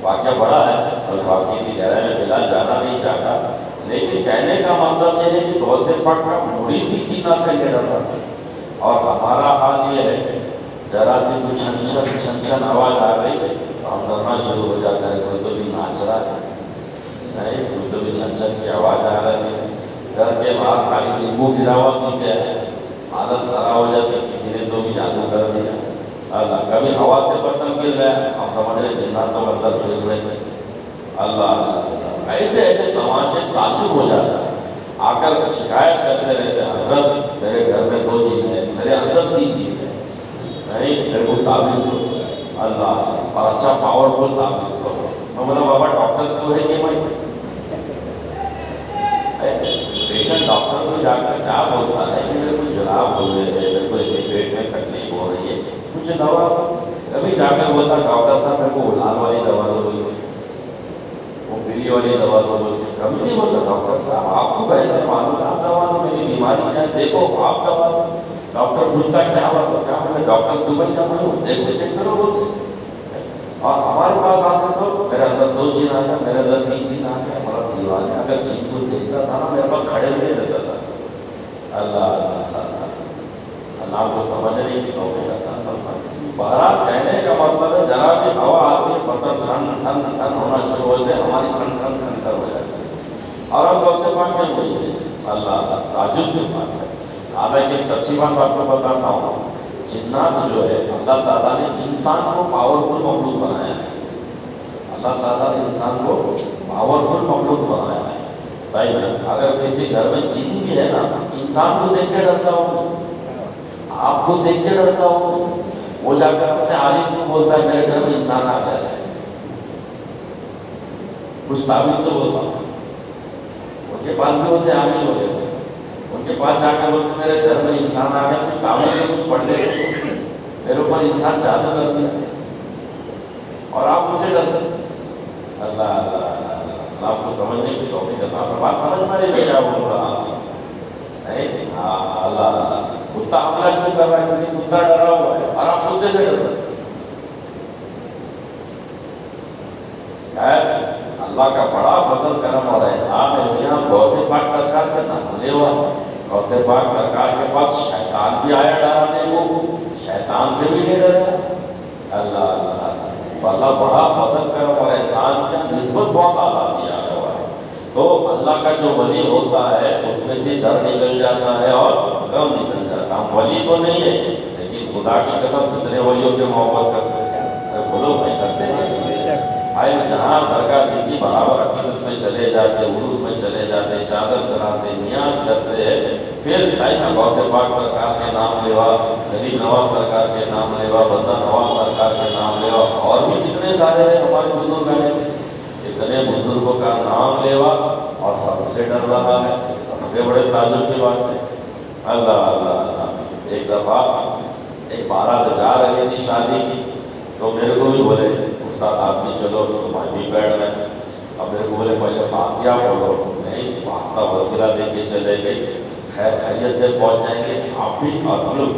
Speaker 1: واقعہ بڑا ہے، اور اس واقعے کی گہرائی میں فی الحال جانا نہیں چاہتا، لیکن کہنے کا مطلب یہ ہے کہ غوث پاک کا مرید بھی جنات سے ڈر رہا تھا۔ اور ہمارا حال یہ ہے، ذرا سی کوئی چھن چھن آواز آ گئی تو ہم ڈرنا شروع ہو جاتا ہے، کوئی تو بھی ناچ رہا ہے، نہیں کوئی تو بھی چھن چھن کی آواز آ رہی ہے، گھر کے باہر خالی نیمبو گرا ہوا بھی گیا ہے، حالت خراب ہو جاتی، کسی نے تو بھی جادو کر دیا، اللہ کبھی ہوا سے برتن گر گیا، ہم سمجھ رہے جنات تو اندر کھیل رہے تھے، اللہ ایسے ایسے تماشے تعجب ہو جاتا ہے، آ کر شکایت کرتے رہتے، حضرت میرے گھر میں 2 چیزیں، میرے اندر 3 چیزیں نہیں، میرے کو تعبیر دو اللہ، اور اچھا پاورفل تعبیر دو۔ میں بولا بابا ڈاکٹر تو ہے کہ میں پیشنٹ ڈاکٹر کو جا کر کیا بولتا ہے کہ میرے کو جلاب ہو رہے ہیں، میرے کو ایسے پیٹ میں تکلیف ہو رہی ہے، کچھ دوا، کبھی جا کر بولتا ڈاکٹر صاحب میرے کو لال والی دوا دو، وہ پیلی والی دوا دو، کبھی نہیں بولتا ڈاکٹر صاحب آپ کو بہتر معلوم ہے، آپ دوا دو، میری بیماری کیا ہے دیکھو، آپ دوا دو۔ ڈاکٹر پوچھتا کیا بات، کیا میں ڈاکٹر دبئی کا ہوں، دیکھو چیک کرو بولتے، اور ہمارے پاس آتے تو میرے اندر 2 چیز آ گیا، میرے اندر 3 چیز آ گیا، ہمارا دیوان اگر چیز کو دیکھتا تھا نا میرے پاس کھڑے ہوئے رہتا تھا، اللہ اللہ کو سمجھنے کی توفیق عطا فرمائے۔ بہرحال کہنے کا مطلب ہے ذرا بھی ہوا آتی ہے برتن ٹھن ٹھن ٹھن ہونا شروع ہو جائے، ہماری ٹھن ٹھن ٹھن کر ہو جاتی ہے، اور ہم غوث پاک میں وہی ہے، اللہ تعجب کی بات ہے۔ حالانکہ ایک سچی بات آپ کو بتاتا ہوں، جنات جو ہے اللہ تعالیٰ نے انسان کو پاورفل مخلوق بنایا ہے، اللہ تعالیٰ نے انسان کو پاورفل مخلوق بنایا ہے، صحیح ہے۔ اگر کسی گھر میں جن بھی ہے نا، انسان کو دیکھ کے ڈرتا ہوں، آپ کو دیکھ کے ڈرتا ہوں، وہ جا کر اپنے عالم کو بولتا ہے میرے گھر میں انسان آ گیا ہے، کچھ تعویذ سے بولتا ہوں، ان کے پاس بھی ہوتے عالم ہوتے، ان کے پاس جا کر بولتے میرے گھر میں انسان آ گیا، کچھ تعویذ سے کچھ پڑھ لے، میرے اوپر انسان جادو کر دیا، اور آپ اسے ڈرتے، اللہ اللہ اللہ آپ کو سمجھنے کی توفیق عطا فرمائے۔ بات سمجھ میں نہیں کیا بول رہا ہے، اللہ اللہ کتا حملہ کیوں کر رہا ہے، کیونکہ کتا ڈرا ہوا ہے، اور آپ کتے سے ڈرتے ہیں۔ اللہ کا بڑا فضل کرم اور احسان ہے، یہاں غوث پاک سرکار کا نام لے ہوا، غوث پاک سرکار کے پاس شیطان بھی آیا ڈرانے کو، شیطان سے بھی نہیں ڈرا، اللہ اللہ اللہ بڑا فضل کرم اور احسان کیا، نسبت بہت اعلیٰ دیا ہوا ہے۔ تو اللہ کا جو ولی ہوتا ہے اس میں سے ڈر نکل جاتا ہے اور غم نکل جاتا ہے۔ ہم ولی تو نہیں ہے لیکن خدا کی قسم کتنے ولیوں سے محبت کرتے ہیں، بولو بھائی کرتے ہیں، آئے جہاں درگاہ کی برابر عقیدت میں چلے جاتے، عروس میں چلے جاتے، چادر چڑھاتے، نیاز کرتے ہیں، پھر چاہے نا غوث پاک سرکار کے نام لیوا، غریب نواز سرکار کے نام لیوا، بندہ نواز سرکار کے نام لیوا، اور بھی کتنے سارے ہیں ہمارے بزرگ ہیں، اتنے بزرگوں کا نام لیوا اور سب سے ڈر رہا ہے، سب سے بڑے تعجب کی بات ہے، اللہ اللہ اللہ۔ ایک دفعہ ایک بارات جا رہی تھی شادی کی، تو میرے کو بھی بولے استاد آپ بھی چلو، تمہیں بھی بیٹھ رہے، اب میرے کو بولے پہلے فاتحہ پڑھو، نہیں واسطہ وسیلہ دے کے چلے گئے، خیر خیریت سے پہنچ جائیں گے آپ بھی اور ہم لوگ،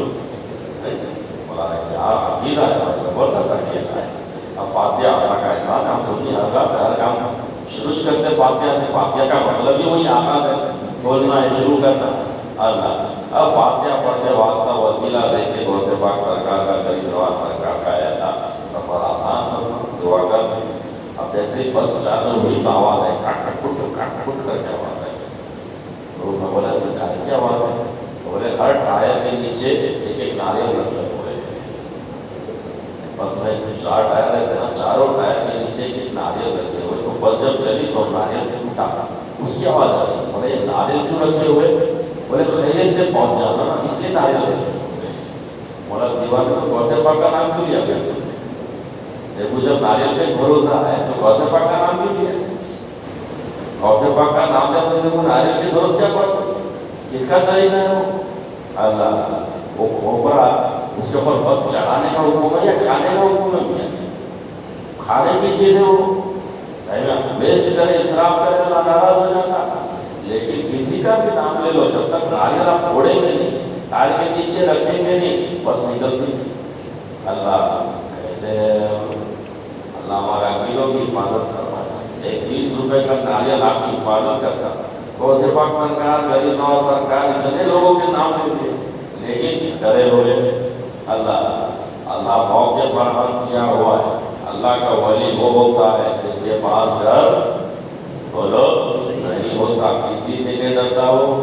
Speaker 1: بولا کیا عقیدہ ہے، زبردست عقیدہ ہے۔ اب فاتحہ اللہ کا احسان، ہم سنی ہر کام شروع کرتے فاتحہ سے، فاتحہ کا مطلب ہی وہی آغاز ہے، بولنا ہے، شروع کرنا اللہ۔ اب فاتحہ پڑھتے واسطہ وسیلہ دے کے غوث پاک سرکار کا، غریب نواز سرکار کا آیا، سفر آسان کرنا، دعا کرنا۔ اب جیسے ہی بس چالو ہوئی تو آواز ہے کٹ کٹ کر کے آواز ہے، تو میں بولا کیا آواز ہے، بولے ہر ٹائر کے نیچے ایک ایک ناریل رکھے ہوئے ہیں، بس میں 4 ٹائر رہتے ہیں، چاروں ٹائر کے نیچے ایک ایک ناریل رکھے ہوئے، تو بس جب چلی تو ناریل سے ٹوٹا، اس کی آواز آ رہی، بولے یہ ناریل کیوں رکھے ہوئے، بولے خیریت سے پہنچ جانا نا اس لیے ناریل رکھے ہوئے، بولا دیوار میں تو غوث پاک کا نام کیوں لیا گیا، دیکھو جب ناریل پہ بھروسہ ہے تو غوث پاک کا نام کیوں لیا، غوث پاک کا نام جب دیکھو ناریل کی ضرورت کیا پڑتی، اس کا طریقہ ہے وہ، اللہ وہ کھوپرا اس کے اوپر بس چڑھانے کا حکم ہے یا کھانے کا حکم ہے، کھانے کی چیز ہے وہ، ویسٹ کرے اسراف کرے اللہ ناراض ہو جاتا، لیکن کسی کا بھی نام لے لو جب تک ناریل آپ پھوڑیں گے نہیں، تار کے نیچے رکھیں گے نہیں، بس نکلتی اللہ ایسے، اللہ ہمارا کلو کی حفاظت کروایا، ایک 20 روپے کا ناریل آپ کی حفاظت کرتا، غوث پاک سرکار، غریب نواز سرکار، اتنے لوگوں کے نام لیتے لیکن ڈرے ہوئے، اللہ اللہ موقع پر ہم کیا ہوا ہے، اللہ کا ولی وہ ہوتا ہے جس کے پاس ڈر بولو نہیں ہوتا، کسی سے نہیں ڈرتا ہو،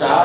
Speaker 1: 4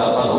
Speaker 1: 4-5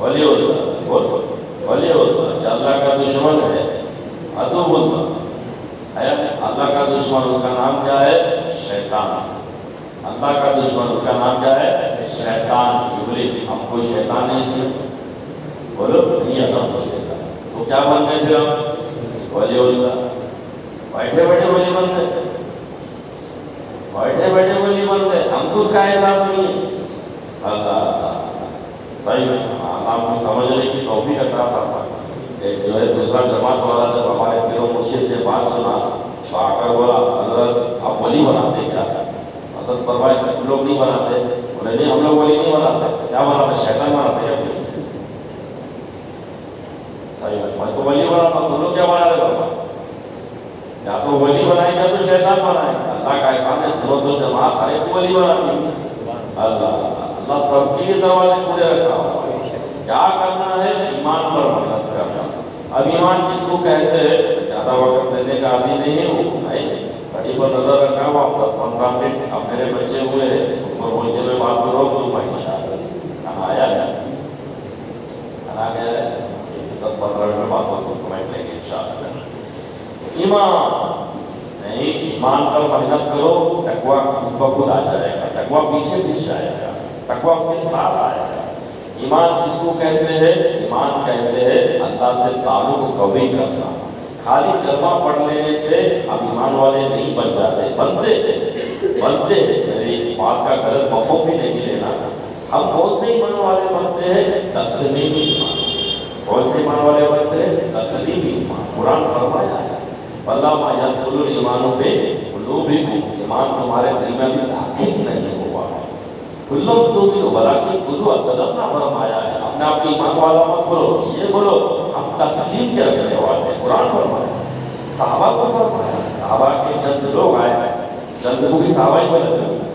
Speaker 1: ولی اللہ ولی اللہ یہ اللہ کا دشمن ہے، عدو اللہ ہے، اللہ کا دشمن اس کا نام کیا ہے؟ شیطان۔ اللہ کا دشمن اس کا نام کیا ہے؟ شیطان، ابلیس۔ ہم کوئی شیطان نہیں سیکھتے، بولو نہیں اللہ کو شیطان، تو کیا بن گئے پھر ہم؟ ولی اللہ، بیٹھے بیٹھے ولی بن گئے، بیٹھے بیٹھے ولی بن گئے، ہم کو اس کا احساس نہیں ہے۔ اللہ صحیح ہے، اللہ کو سمجھنے کی توفیق عطا فرمائے۔ ایک جو ہے دوسرا جماعت والا جب ہمارے پیر و مرشد سے بات سنا تو آ کر بولا حضرت آپ ولی بناتے کیا؟ حضرت فرمائے تم لوگ نہیں بناتے؟ بولے نہیں ہم لوگ ولی نہیں بناتے، کیا بناتے؟ شیطان بناتے ہیں۔ صحیح ہے، میں تو ولی بناتا ہوں، تم لوگ کیا بنا رہے ہو؟ یا تو ولی بنائے گا تو شیطان بنائے گا۔ اللہ کا احسان ہے سنت و جماعت ہر ایک ولی بناتی ہے۔ اللہ سب کے دروازے کھلے رکھا ہوا ہے۔ کیا کرنا ہے؟ ایمان پر محنت کرنا۔ اب ایمان کس کو کہتے ہیں؟ زیادہ وقت دینے کا عادی نہیں ہے، وہ نہیں گھڑی پر نظر رکھا ہوا 10-15 منٹ اب میرے بچے ہوئے ہیں اس پر بولتے میں بات کرو تو میں انشاءاللہ کہاں آیا ہے، کہاں گیا ہے، 10-15 منٹ بعد تو سمجھ لیں گے انشاءاللہ۔ ایمان نہیں، ایمان پر محنت کرو، تقویٰ خود آ جائے گا، تقویٰ پیچھے پیچھے آئے گا، تقویٰ اس کے ساتھ آئے گا۔ ایمان کس کو کہتے ہیں؟ ایمان کہتے ہیں اللہ سے تعلق قوی کرنا۔ خالی کلمہ پڑھ لینے سے ہم ایمان والے نہیں بن جاتے، بنتے میری بات کا غلط مفہوم بھی نہیں لینا۔ ہم کون سے ایمان والے بنتے ہیں؟ تسلیمی ایمان۔ کون سے ایمان والے بنتے ہیں؟ تسلیمی ایمان۔ قرآن فرمایا ہے وَلَمَّا يَدْخُلُ الْإِيمَانُ فِي قُلُوبِكُمْ، ایمان تمہارے دل میں بھی داخل نہیں ہوا ہے۔ کلم تؤمنوا ولیکن قولوا اسلمنا فرمایا ہے، اپنے آپ کو ایمان والا مت بولو، یہ بولو ہم تسلیم کے رکھنے والے ہیں۔ قرآن فرمایا، صحابہ کو فرمایا، صحابہ کے چند لوگ آئے، چند کو بھی صحابہ ہی بولے،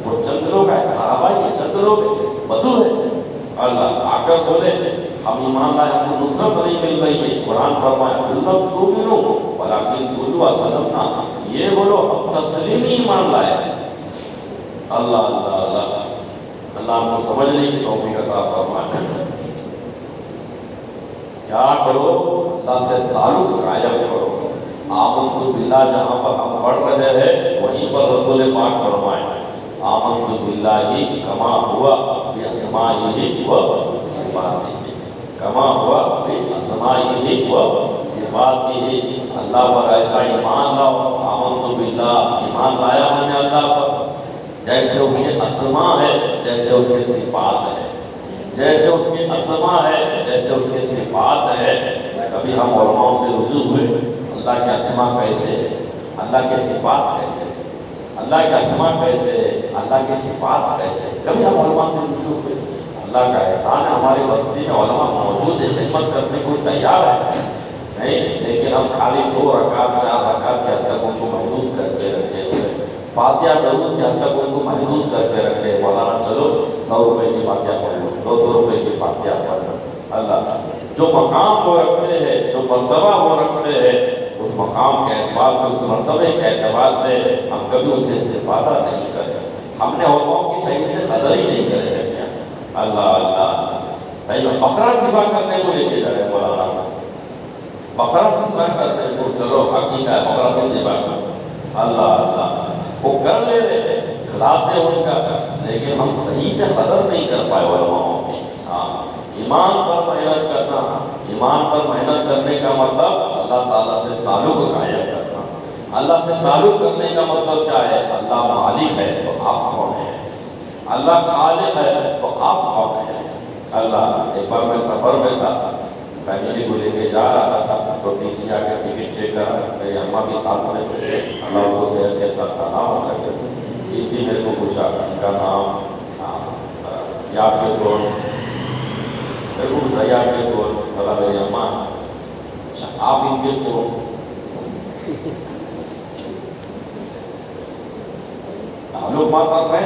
Speaker 1: وہ چند لوگ آئے، صحابہ کے چند لوگ بدو ہے۔ اللہ آ کر بولے ہم ایمان لائے، ہم کو نصرت نہیں مل رہی ہے۔ قرآن فرمایا کلم تؤمنوا ولیکن قولوا اسلمنا، یہ بولو ہم تسلیمی ایمان لائے ہیں۔ اللہ اللہ اللہ اللہ ہم کو سمجھنے کی توفیق عطا فرمائے۔ کیا کرو؟ اللہ سے تعلق قائم کرو۔ آمنت باللہ جہاں پر ہم پڑھ رہے ہیں وہیں پر رسول پاک فرمائے آمنت باللہ کما ہوا باسمائہ و صفاتہ، کما ہوا باسمائہ و صفاتہ، اللہ پر ایسا ایمان لاؤ۔ آمنت باللہ، ایمان لایا میں نے اللہ پر، جیسے اس کے اسماء ہے جیسے اس کے صفات ہے، جیسے اس کے اسماء ہے جیسے اس کے صفات ہے۔ کبھی ہم علماء سے رجوع ہوئے اللہ کے اسماء کیسے ہے، اللہ کے صفات کیسے، اللہ کے اسماء کیسے ہے، اللہ کے صفات کیسے، کبھی ہم علماء سے رجوع ہوئے۔ اللہ کا احسان ہے ہماری بستی میں علماء موجود ہے، خدمت کرنے کو تیار ہے نہیں، لیکن ہم خالی 2 رکعت 4 رکعت کے حد تک ان کو محدود کرتے رکھے ہوئے، فاتحہ درود کے حد تک ان کو محدود کر کے رکھے۔ مولانا چلو 100 روپے کی فاتحہ پڑھ لو، 200 روپے کی فاتحہ پڑھ لو۔ اللہ جو مقام وہ رکھتے ہیں، جو مرتبہ وہ رکھتے ہیں، اس مقام کے اعتبار سے، اس مرتبے کے اعتبار سے ہم کبھی ان سے استفادہ نہیں کرتے۔ ہم نے علماء کی صحیح سے قدر ہی نہیں کرے ہیں۔ اللہ اللہ صحیح میں بقرہ ذبح کرنے کو لے کے جا رہے ہیں مولانا، بقرہ ذبح کرنے کو، چلو عقیدہ ہے بقرہ ذبح کر، اللہ اللہ وہ کر لے رہے تھے، اخلاص ہے ان کا، لیکن ہم صحیح سے قدر نہیں کر پائے علماء کی۔ ہاں ایمان پر محنت کرنا، ایمان پر محنت کرنے کا مطلب اللہ تعالیٰ سے تعلق قائم کرنا۔ اللہ سے تعلق کرنے کا مطلب کیا ہے؟ اللہ مالک ہے تو آپ کون ہیں، اللہ خالق ہے تو آپ کون ہیں۔ اللہ ایک بار میں سفر میں تھا، فیملی کو لے کے جا رہا تھا تو ٹی سی آ کے ٹکٹ چیک کرا، میری اماں بھی ساتھ میں، اللہ کو صحت کے ساتھ سلام کر کے ٹی سی میرے کو پوچھا ان کا نام، یا آپ کے کون، میرے کو بتایا آپ کے کون، بولا میری اماں، اچھا آپ ان کے کون، ہم لوگ بات کر رہے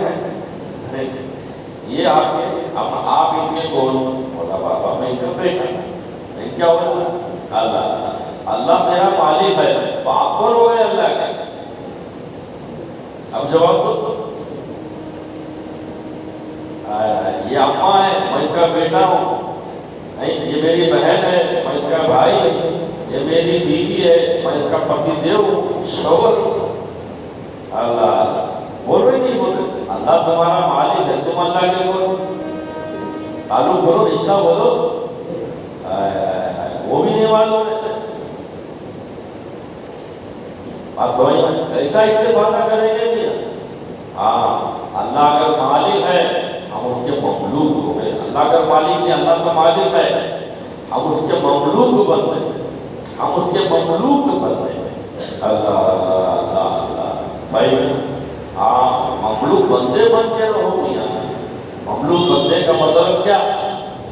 Speaker 1: ہیں یہ آپ کے، آپ ان کے کون، بولا بابا میں ان کا بیٹا، نہیں کیا ہوا؟ اللہ اللہ میرا مالک ہے تو آپ کون ہو گئے اللہ کے؟ اب جواب دو، یہ اماں ہے میں اس کا بیٹا ہوں، نہیں یہ میری بہن ہے میں اس کا بھائی، یہ میری بیوی ہے میں اس کا پتی دیو شوہر ہوں۔ اللہ بول رہے نہیں بول رہے؟ اللہ تمہارا مالک ہے، تم اللہ کے بولو، تعلق بولو، رشتہ بولو، وہ بھی نہیں معلوم ہے۔ آپ سمجھ میں ایسا استفادہ کریں گے بھی؟ ہاں اللہ اگر مالک ہے ہم اس کے مملوک ہو گئے، اللہ اگر مالک نہیں، اللہ تو مالک ہے، ہم اس کے مملوک بن گئے، ہم اس کے مملوک بن گئے۔ اللہ اللہ اللہ اللہ بھائی ہاں مملوک بندے بن کے رہو گیا۔ مملوک بندے کا مطلب کیا؟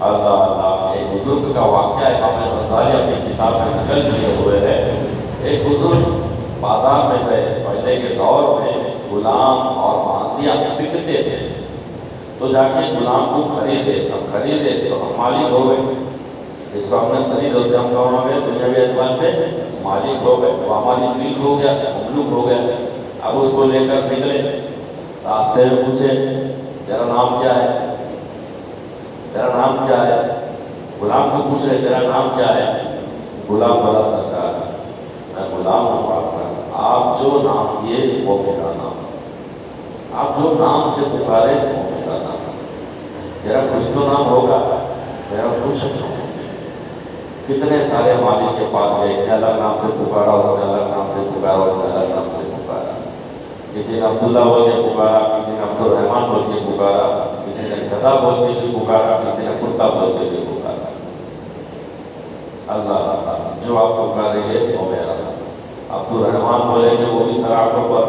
Speaker 1: اللہ اللہ ایک بزرگ کا واقعہ ہے، امام غزالی اپنی کتاب میں نقل کیے ہوئے ہے۔ ایک بزرگ بازار میں گئے، پہلے کے دور میں غلام اور ماندیاں بکتے تھے، تو جا کے غلام کو خریدے، اب خریدے تو ہم مالک ہو گئے، جس کو ہم نے خریدا اسے ہم کون ہو گئے؟ دنیاوی اعتبار سے مالک ہو گئے، وہ ہماری ملک ہو گیا، مملوک ہو گیا۔ اب اس کو لے کر نکلے، راستے میں پوچھے تیرا نام کیا ہے؟ تیرا نام کیا ہے؟ غلام کو پوچھ رہے تیرا نام کیا ہے؟ غلام بولا سرکار میں غلام ہوں آپ کا، آپ جو نام دیے وہ میرا نام، آپ جو نام سے پکارے وہ میرا نام، تیرا کچھ تو نام ہوگا، میرا کچھ نہیں۔ کتنے سارے مالک کے پاس گئے، اس نے الگ نام سے پکارا، اس نے الگ نام سے پکارا، اس نے الگ نام سے پکارا، کسی نے عبداللہ بول کے پکارا، کسی نے عبد الرحمن بول کے پکارا، کسی نے گدھا بول کے بھی پکارا، کسی نے کتا بول کے بھی پکارا۔ اللہ اللہ جو آپ پکاریں گے وہ میرا نام۔ عبد الرحمن بولیں گے وہ بھی سراہوں پر،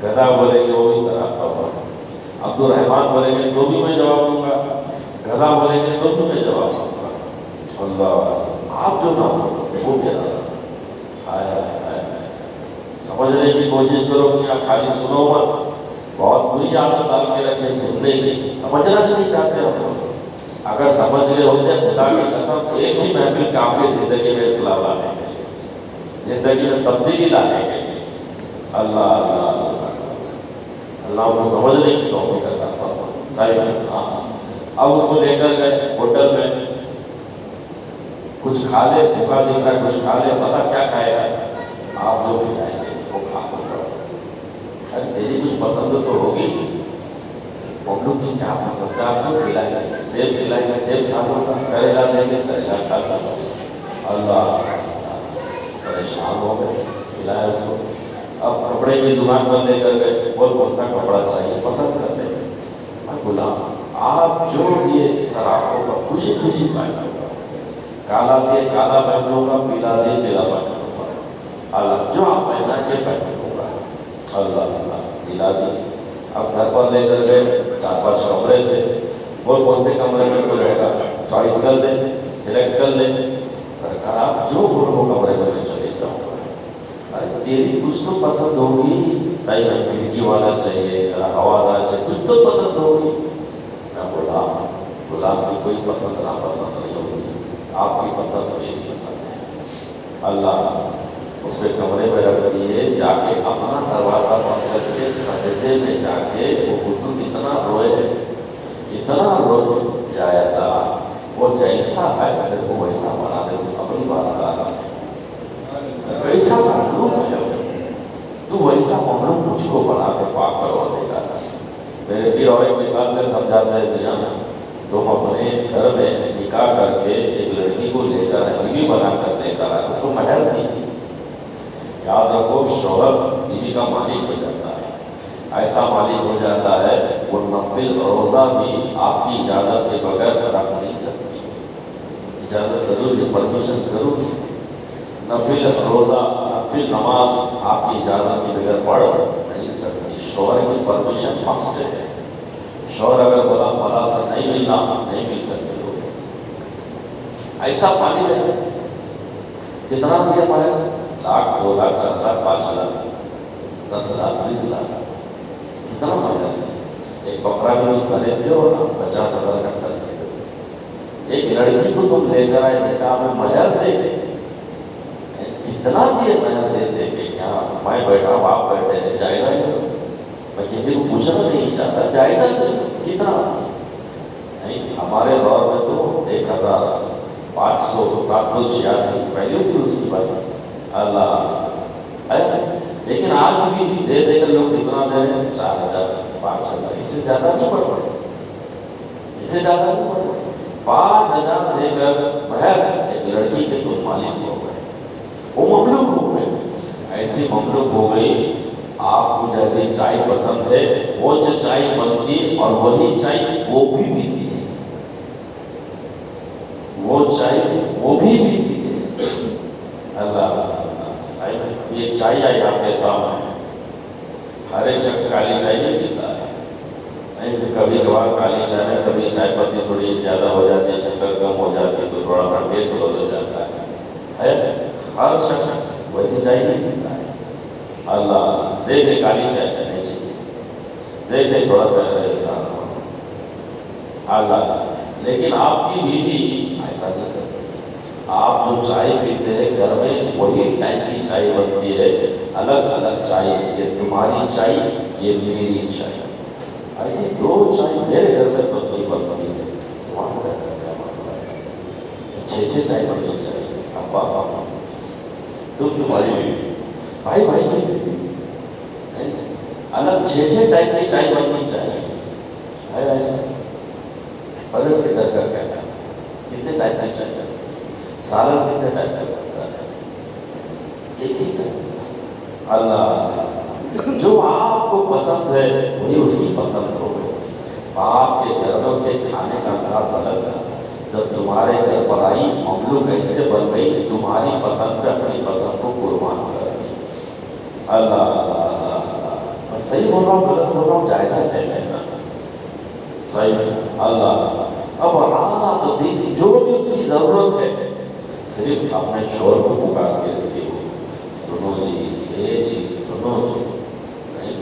Speaker 1: گدھا بولیں گے وہ بھی سراہوں پر، عبد الرحمن بولیں گے تو بھی میں جواب دوں گا، گدھا بولیں گے تو بھی میں جواب دوں گا۔ اللہ آپ جو نام وہ میرا نام۔ آیا سمجھنے کی کوشش کرو کہ آپ خالی سنو مت، بہت بری عادت ڈال کے رکھے سننے کی، سمجھنا نہیں چاہتے ہم۔ اگر سمجھ گئے ہوتے خدا کی قسم ایک ہی محفل کافی زندگی میں اطلاع لانے کے لیے، زندگی میں تبدیلی لانے کے لیے۔ اللہ اللہ اللہ کو سمجھنے کی توفیق عطا فرمائے۔ اب اس کو لے کر گئے ہوٹل میں، کچھ کھا لے، بھوکا دکھ رہا ہے کچھ کھا لے، پتا کیا کھائے گا؟ آپ جو کھلائیں گے وہ کھا کر میری کچھ پسند تو ہوگی، مملوک کی کیا پسند ہے آپ کو کھلائیں گے، سیب کھلائیں گے سیب کھا لو گا، کریلا دیں گے کریلا کھا لو۔ اللہ پریشان ہو گئے، کھلایا اس کو۔ اب کپڑے کی دکان پر لے کر گئے، بول کون سا کپڑا چاہیے پسند کرتے ہیں؟ میں غلام آپ جو یہ سراہوں کا خوشی خوشی پہن لو گا، کالا دے کالا پہن لو گا، پیلا دے پیلا پہن لو گا، اللہ جو آپ پہنا کے پہن لو گا۔ اللہ اللہ پیلا دی۔ اب گھر پر لے کر گئے، 4-5 کمرے تھے، بول کون سے کمرے میں تو رہے گا، چوائس کر لیں، سلیکٹ کر لیں۔ سرکار آپ جو بولو کمرے میں چلے جاؤ گا، تیری کچھ تو پسند ہوگی، بھائی میں کھڑکی والا چاہیے، ہوادار چاہیے، کچھ تو پسند ہوگی۔ میں بولا غلام کی کوئی پسند نہ پسند نہیں ہوگی، آپ کی پسند میری پسند ہے۔ اللہ اس کے کمرے میں رکھ دیے، جا کے اپنا دروازہ بند کر کے سجدے میں جا کے وہ بزرگ اتنا روئے، اتنا روئے یا اللہ وہ جیسا ہے اگر وہ ویسا بنا دے تو اپنی بات آ ویسا مملوک ہے تو ویسا مملوک مجھ کو بنا کے پاک کروا دے گا۔ میرے پیر اور ایک مثال سے سمجھاتا ہے دنیا میں تم اپنے گھر میں نکاح کر کے ایک لڑکی کو لے کر بیوی بنا کر دے کر اس کو مہر نہیں، یاد رکھو شوہر بیوی کا مالک ہو جاتا ہے، ایسا مالک ہو جاتا ہے وہ نفل روزہ بھی آپ کی اجازت کے بغیر رکھ نہیں سکتی، اجازت ضرور ہے، پرمیشن ضرور ہے۔ نفل روزہ نفل نماز آپ کی اجازت کے بغیر پڑھ نہیں سکتی، شوہر کی پرمیشن مسٹ ہے۔ شوہر اگر بولا فلاں سے نہیں ملنا نہیں مل سکتے لوگ، ایسا پانی ہے کتنا دیا پائے، 1,00,000 2,00,000 4,00,000 5,00,000 10,00,000 20,00,000 کتنا مانگا ہے؟ ایک بکرا بھی خریدتے ہو نا 50,000 کا خریدتے ہو، ایک لڑکی کو تم لے کر آئے نکاح میں مہر دے کے اتنا دیے مہر دے دے کے کیا میں بیٹھا باپ بیٹھے جائزہ ہی میں کسی کو پوچھنا نہیں چاہتا، جائزہ کتنا نہیں، ہمارے دور میں تو 1,000 500 786 پہلے تھی اس کی بات اللہ ہے۔ لیکن آج بھی دے دے کر لوگ کتنا دے رہے ہیں؟ 4000 5000، اس سے زیادہ نہیں پڑ پڑے، اس سے زیادہ نہیں پڑ پڑے۔ 5000 دے کر بہر ایک لڑکی کے تم مالک ہو گئے، وہ مملوک ہو گئے، ایسی مملوک ہو گئی۔ آپ کو جیسی چائے پسند ہے وہ چائے بنتی اور وہی چائے وہ بھی پیتی ہے، وہ چائے وہ بھی پیتی ہے۔ اللہ یہ چائے آئی آپ کے سامنے، ہر ایک شخص کالی چائے نہیں پیتا ہے، نہیں تو کبھی کبھار کالی چائے میں کبھی چائے پتی تھوڑی زیادہ ہو جاتی ہے، شکر کم ہو جاتی ہے تو تھوڑا سا ٹیسٹ بدل جاتا ہے۔ ہر شخص ویسی چائے نہیں پیتا ہے۔ اللہ دیکھے کالی چائے نہیں چاہیے، دیکھے تھوڑا سا اللہ، لیکن آپ کی بیوی ایسا نہیں کرتی۔ آپ جو چائے پیتے ہیں گھر میں وہی ٹائپ کی چائے بنتی ہے، الگ الگ چائے، یہ تمہاری چائے، یہ میری چائے، ایسی دو چائے میرے گھر میں تو نہیں بنتی ہے۔ 6 چائے بننی چاہیے، ابا پاپا تم تمہاری بیوی، بھائی بھائی کی بیوی، الگ 6 ٹائپ کی چائے بننی چاہیے۔ ہے ایسا پرس کے گھر کا کہنا ہے کتنے ٹائپ کی چائے، سالن کتنے ٹائپ کا بنتا ہے، ایک ہی ٹائپ۔ اللہ جو آپ کو پسند ہے وہی اس کی پسند ہو گئی۔ آپ کے گھر میں اسے کھانے کا انداز الگ تھا، جب تمہارے گھر پر آئی مملوک ایسے بن گئی تمہاری پسند پہ اپنی پسند کو قربان کر دی۔ اللہ صحیح بول رہا ہوں غلط بول رہا ہوں، جائزہ لے لینا صحیح۔ اللہ اب آنا تو دیکھ جو بھی اس کی ضرورت ہے صرف اپنے شوہر کو پکار کے رکھے ہو، سنو جی اے جی سنو جی،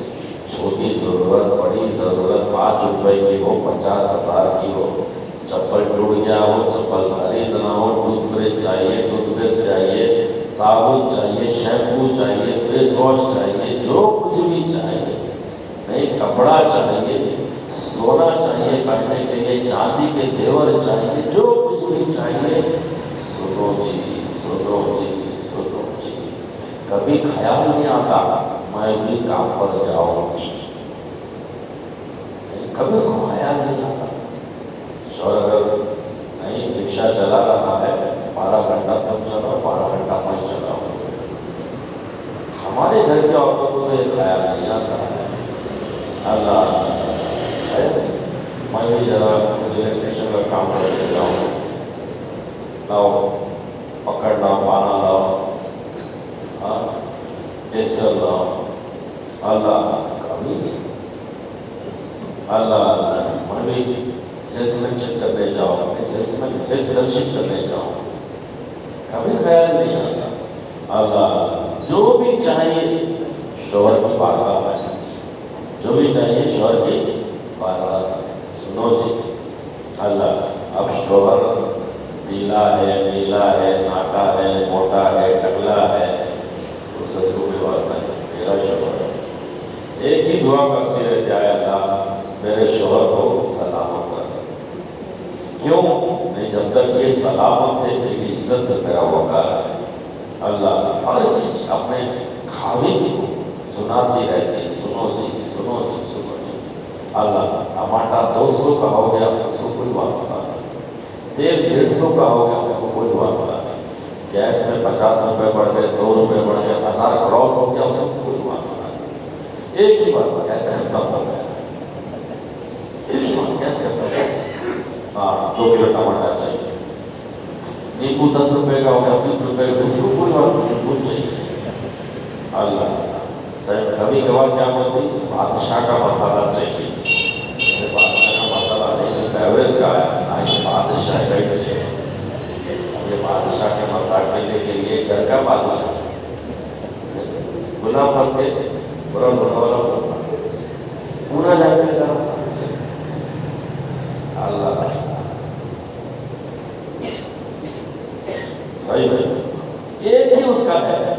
Speaker 1: چھوٹی ضرورت بڑی ضرورت 5 روپے کی ہو 50,000 کی ہو، چپل ٹوٹ گیا ہو چپل خریدنا ہو، ٹوتھ برش چاہیے ٹوتھ برش چاہیے، صابن چاہیے، شیمپو چاہیے، فیس واش چاہیے، جو کچھ بھی چاہیے، نئی کپڑا چاہیے، سونا چاہیے پہننے کے لیے، چاندی کے زیور چاہیے، جو کچھ بھی چاہیے، سنو جی سنو جی سنو جی، کبھی خیال نہیں آتا میں بھی کام پر جاؤں گی، کبھی اس کو خیال نہیں آتا۔ شوہر اگر نہیں رکشا چلا رہا ہے 12 گھنٹہ تم چلاؤ 12 گھنٹہ میں چلاؤں، ہمارے گھر کے عورتوں کو تو یہ خیال نہیں آتا ہے۔ اللہ میں بھی ذرا مجھے الیکٹریشن کا کام کر دیتا ہوں، لاؤ پکڑ لاؤ پانا لاؤ ٹیسٹر لاؤ، اللہ کبھی اللہ میں بھی سیلسمین شپ کرنے جاؤں، سیلسمین کرنے جاؤں، کبھی خیال نہیں آتا۔ اللہ جو بھی چاہیے شوہر کی بارگاہ میں، جو بھی چاہیے شوہر کی بارگاہ میں، سنو جی اللہ اب شوہر پیلا ہے نیلا ہے ناکا ہے موٹا ہے ٹکلا ہے تو سسروں کی بات نہیں، میرا شوہر ہے، ایک ہی دعا کرتے رہتے آئے اللہ میرے شوہر کو سلامت کر، کیوں نہیں جب تک یہ سلامت ہے میری عزت میرا وقار ہے۔ اللہ ہر چیز اپنے خاوند کو سناتی رہتی، سنو جی سنو جی سنو جی۔ اللہ ٹماٹر 200 کا ہو گیا اس کو کوئی واسطہ نہیں، تیل 150 کا ہو گیا اس کو کوئی واسطہ نہیں، گیس میں 50 روپے بڑھ گئے 100 روپے بڑھ گئے 1000 کراس ہو گیا اس کو کوئی واسطہ نہیں، ایک ہی بات گیس ختم ہو گیا، ایک ہی بات گیس ختم ہو گیا، 2 کلو ٹماٹر چاہیے، نیمبو 10 روپے کا ہو گیا 20 روپے کا، اس کو کوئی بات نہیں نیمبو چاہیے۔ اللہ کبھی کبھار کیا ہوتی بادشاہ کا مسالہ چاہیے، بادشاہ کا مسالہ نہیں ایوریج کا ہے نا، یہ بادشاہ کا ہی چاہیے، یہ بادشاہ کے مسالے کے لیے گھر کا بادشاہ گناہ بھر کے برا برا والا پورا جانے کا اللہ صحیح ہے، ایک ہی اس کا ہے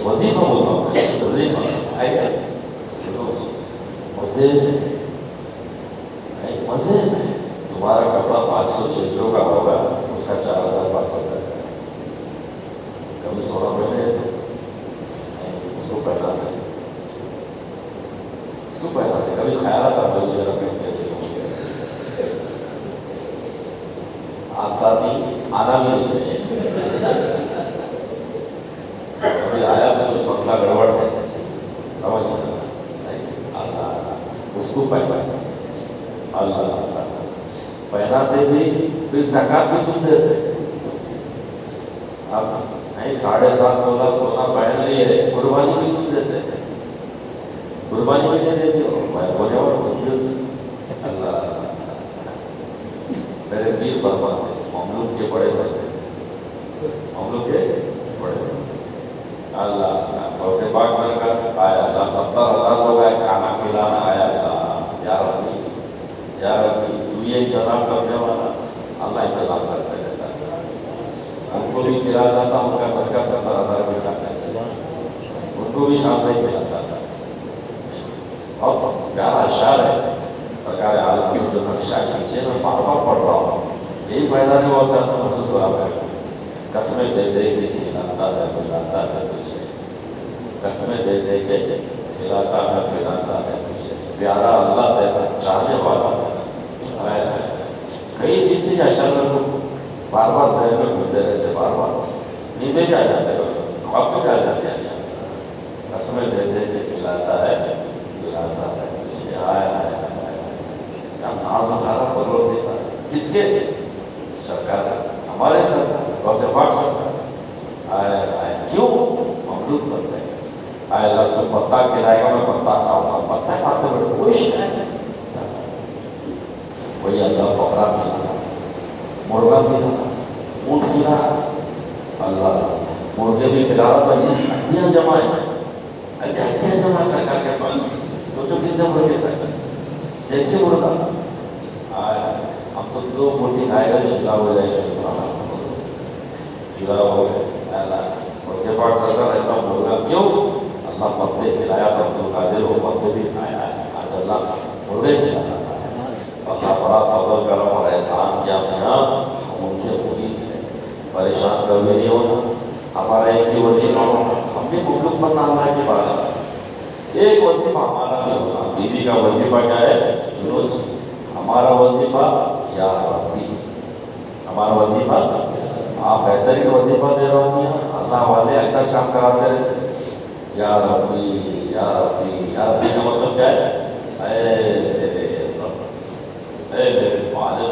Speaker 1: وظیفہ بولتا ہوں وظیفہ مزے میں تمہارا کپڑا 500 600 کا ہوگا، اس کا 4 کو پہناتے کبھی خیال آتا بھائی میرا پہن کے آتا نہیں آنا بھی نہیں چاہیے کبھی آیا تو کچھ مسئلہ گڑبڑ ہے سمجھ اس کو پہنا اللہ پہناتے بھی پھر زکات بھی تم دیتے اب نہیں 7.5 تولہ سونا پہن لیے قربانی بھی تم دیتے قربانی بھی نہیں دیتے ہونے اور اللہ میرے پیر فرماتے مملوک کے بڑے بڑے مملوک کے بڑے بڑے اللہ اور سے پاک سرکار آیا اللہ 70,000 لوگ آئے کھانا کھلانا آیا اللہ یا رفیق یا رفیق تو یہ انتظام کرنے والا اللہ انتظام کرتا رہتا ہے ان کو بھی کھلاتا تھا ان کا سرکار 70,000 بھی کھاتا ہے ان کو بھی شام سے ہی کھلاتا تھا اور پیارا اشعار ہے سرکار عالم جو نقشہ کھینچے میں بار بار پڑھ رہا ہوں یہی پیدا نہیں ہوا سر محسوس ہوا ہے قسمیں دے دے کے کھلاتا ہے پلاتا ہے تجھے قسمیں دے دے کے کھلاتا ہے پلاتا ہے تجھے پیارا اللہ تیرا چاہنے والا ہے کئی دن سے اشعار کو بار بار ذہن میں گھومتے رہتے بار بار نیندیں بھی آ جاتے خواب بھی آ جاتے ہیں قسمیں دے دے کے کھلاتا ہے پلاتا ہے تجھے آیا کیا ناز اٹھارا پرور دیتا ہے کس کے سرکار ہمارے سرکار غوث پاک سرکار آئے آئے کیوں مملوک بنتے ہیں آئے اللہ تو پتا کھلائے گا میں پتا کھاؤں گا پتا کھاتے بڑے کوئی شاید وہی اللہ بکرا کھلا مرغا کھلا اونٹ کھلا اللہ مرغے بھی کھلا رہا تھا ہڈیاں جمائے ایسے ہڈیاں جمائے سرکار کے پاس سوچو کتنے مرغے تھے جیسے مرغا آئے ہم تو 2 موٹی کھائے گا جو ہو جائے گا گلا ہو گئے اللہ اور سے پاک سرکار ایسا مرغا کیوں اللہ پتے کھلایا تو عبد القادر وہ پتے بھی کھایا ہے آج اللہ مرغے کھلایا اللہ بڑا فضل کرم اور احسان کیا میاں ہم ان کے امید ہیں پریشان کبھی نہیں ہونا ہمارا ایک ہی وظیفہ ہونا ہم بھی مملوک بننا اللہ کی بات ہے ایک وظیفہ ہمارا بھی ہونا بیوی کا وظیفہ کیا ہے سنو ہمارا وظیفہ یا ربی ہمارا وظیفہ آپ بہترین وظیفہ دے رہا ہوں اللہ والے اچھا کام کراتے رہتے یا ربی یا ربی یا ربی کا مطلب کیا ہے اے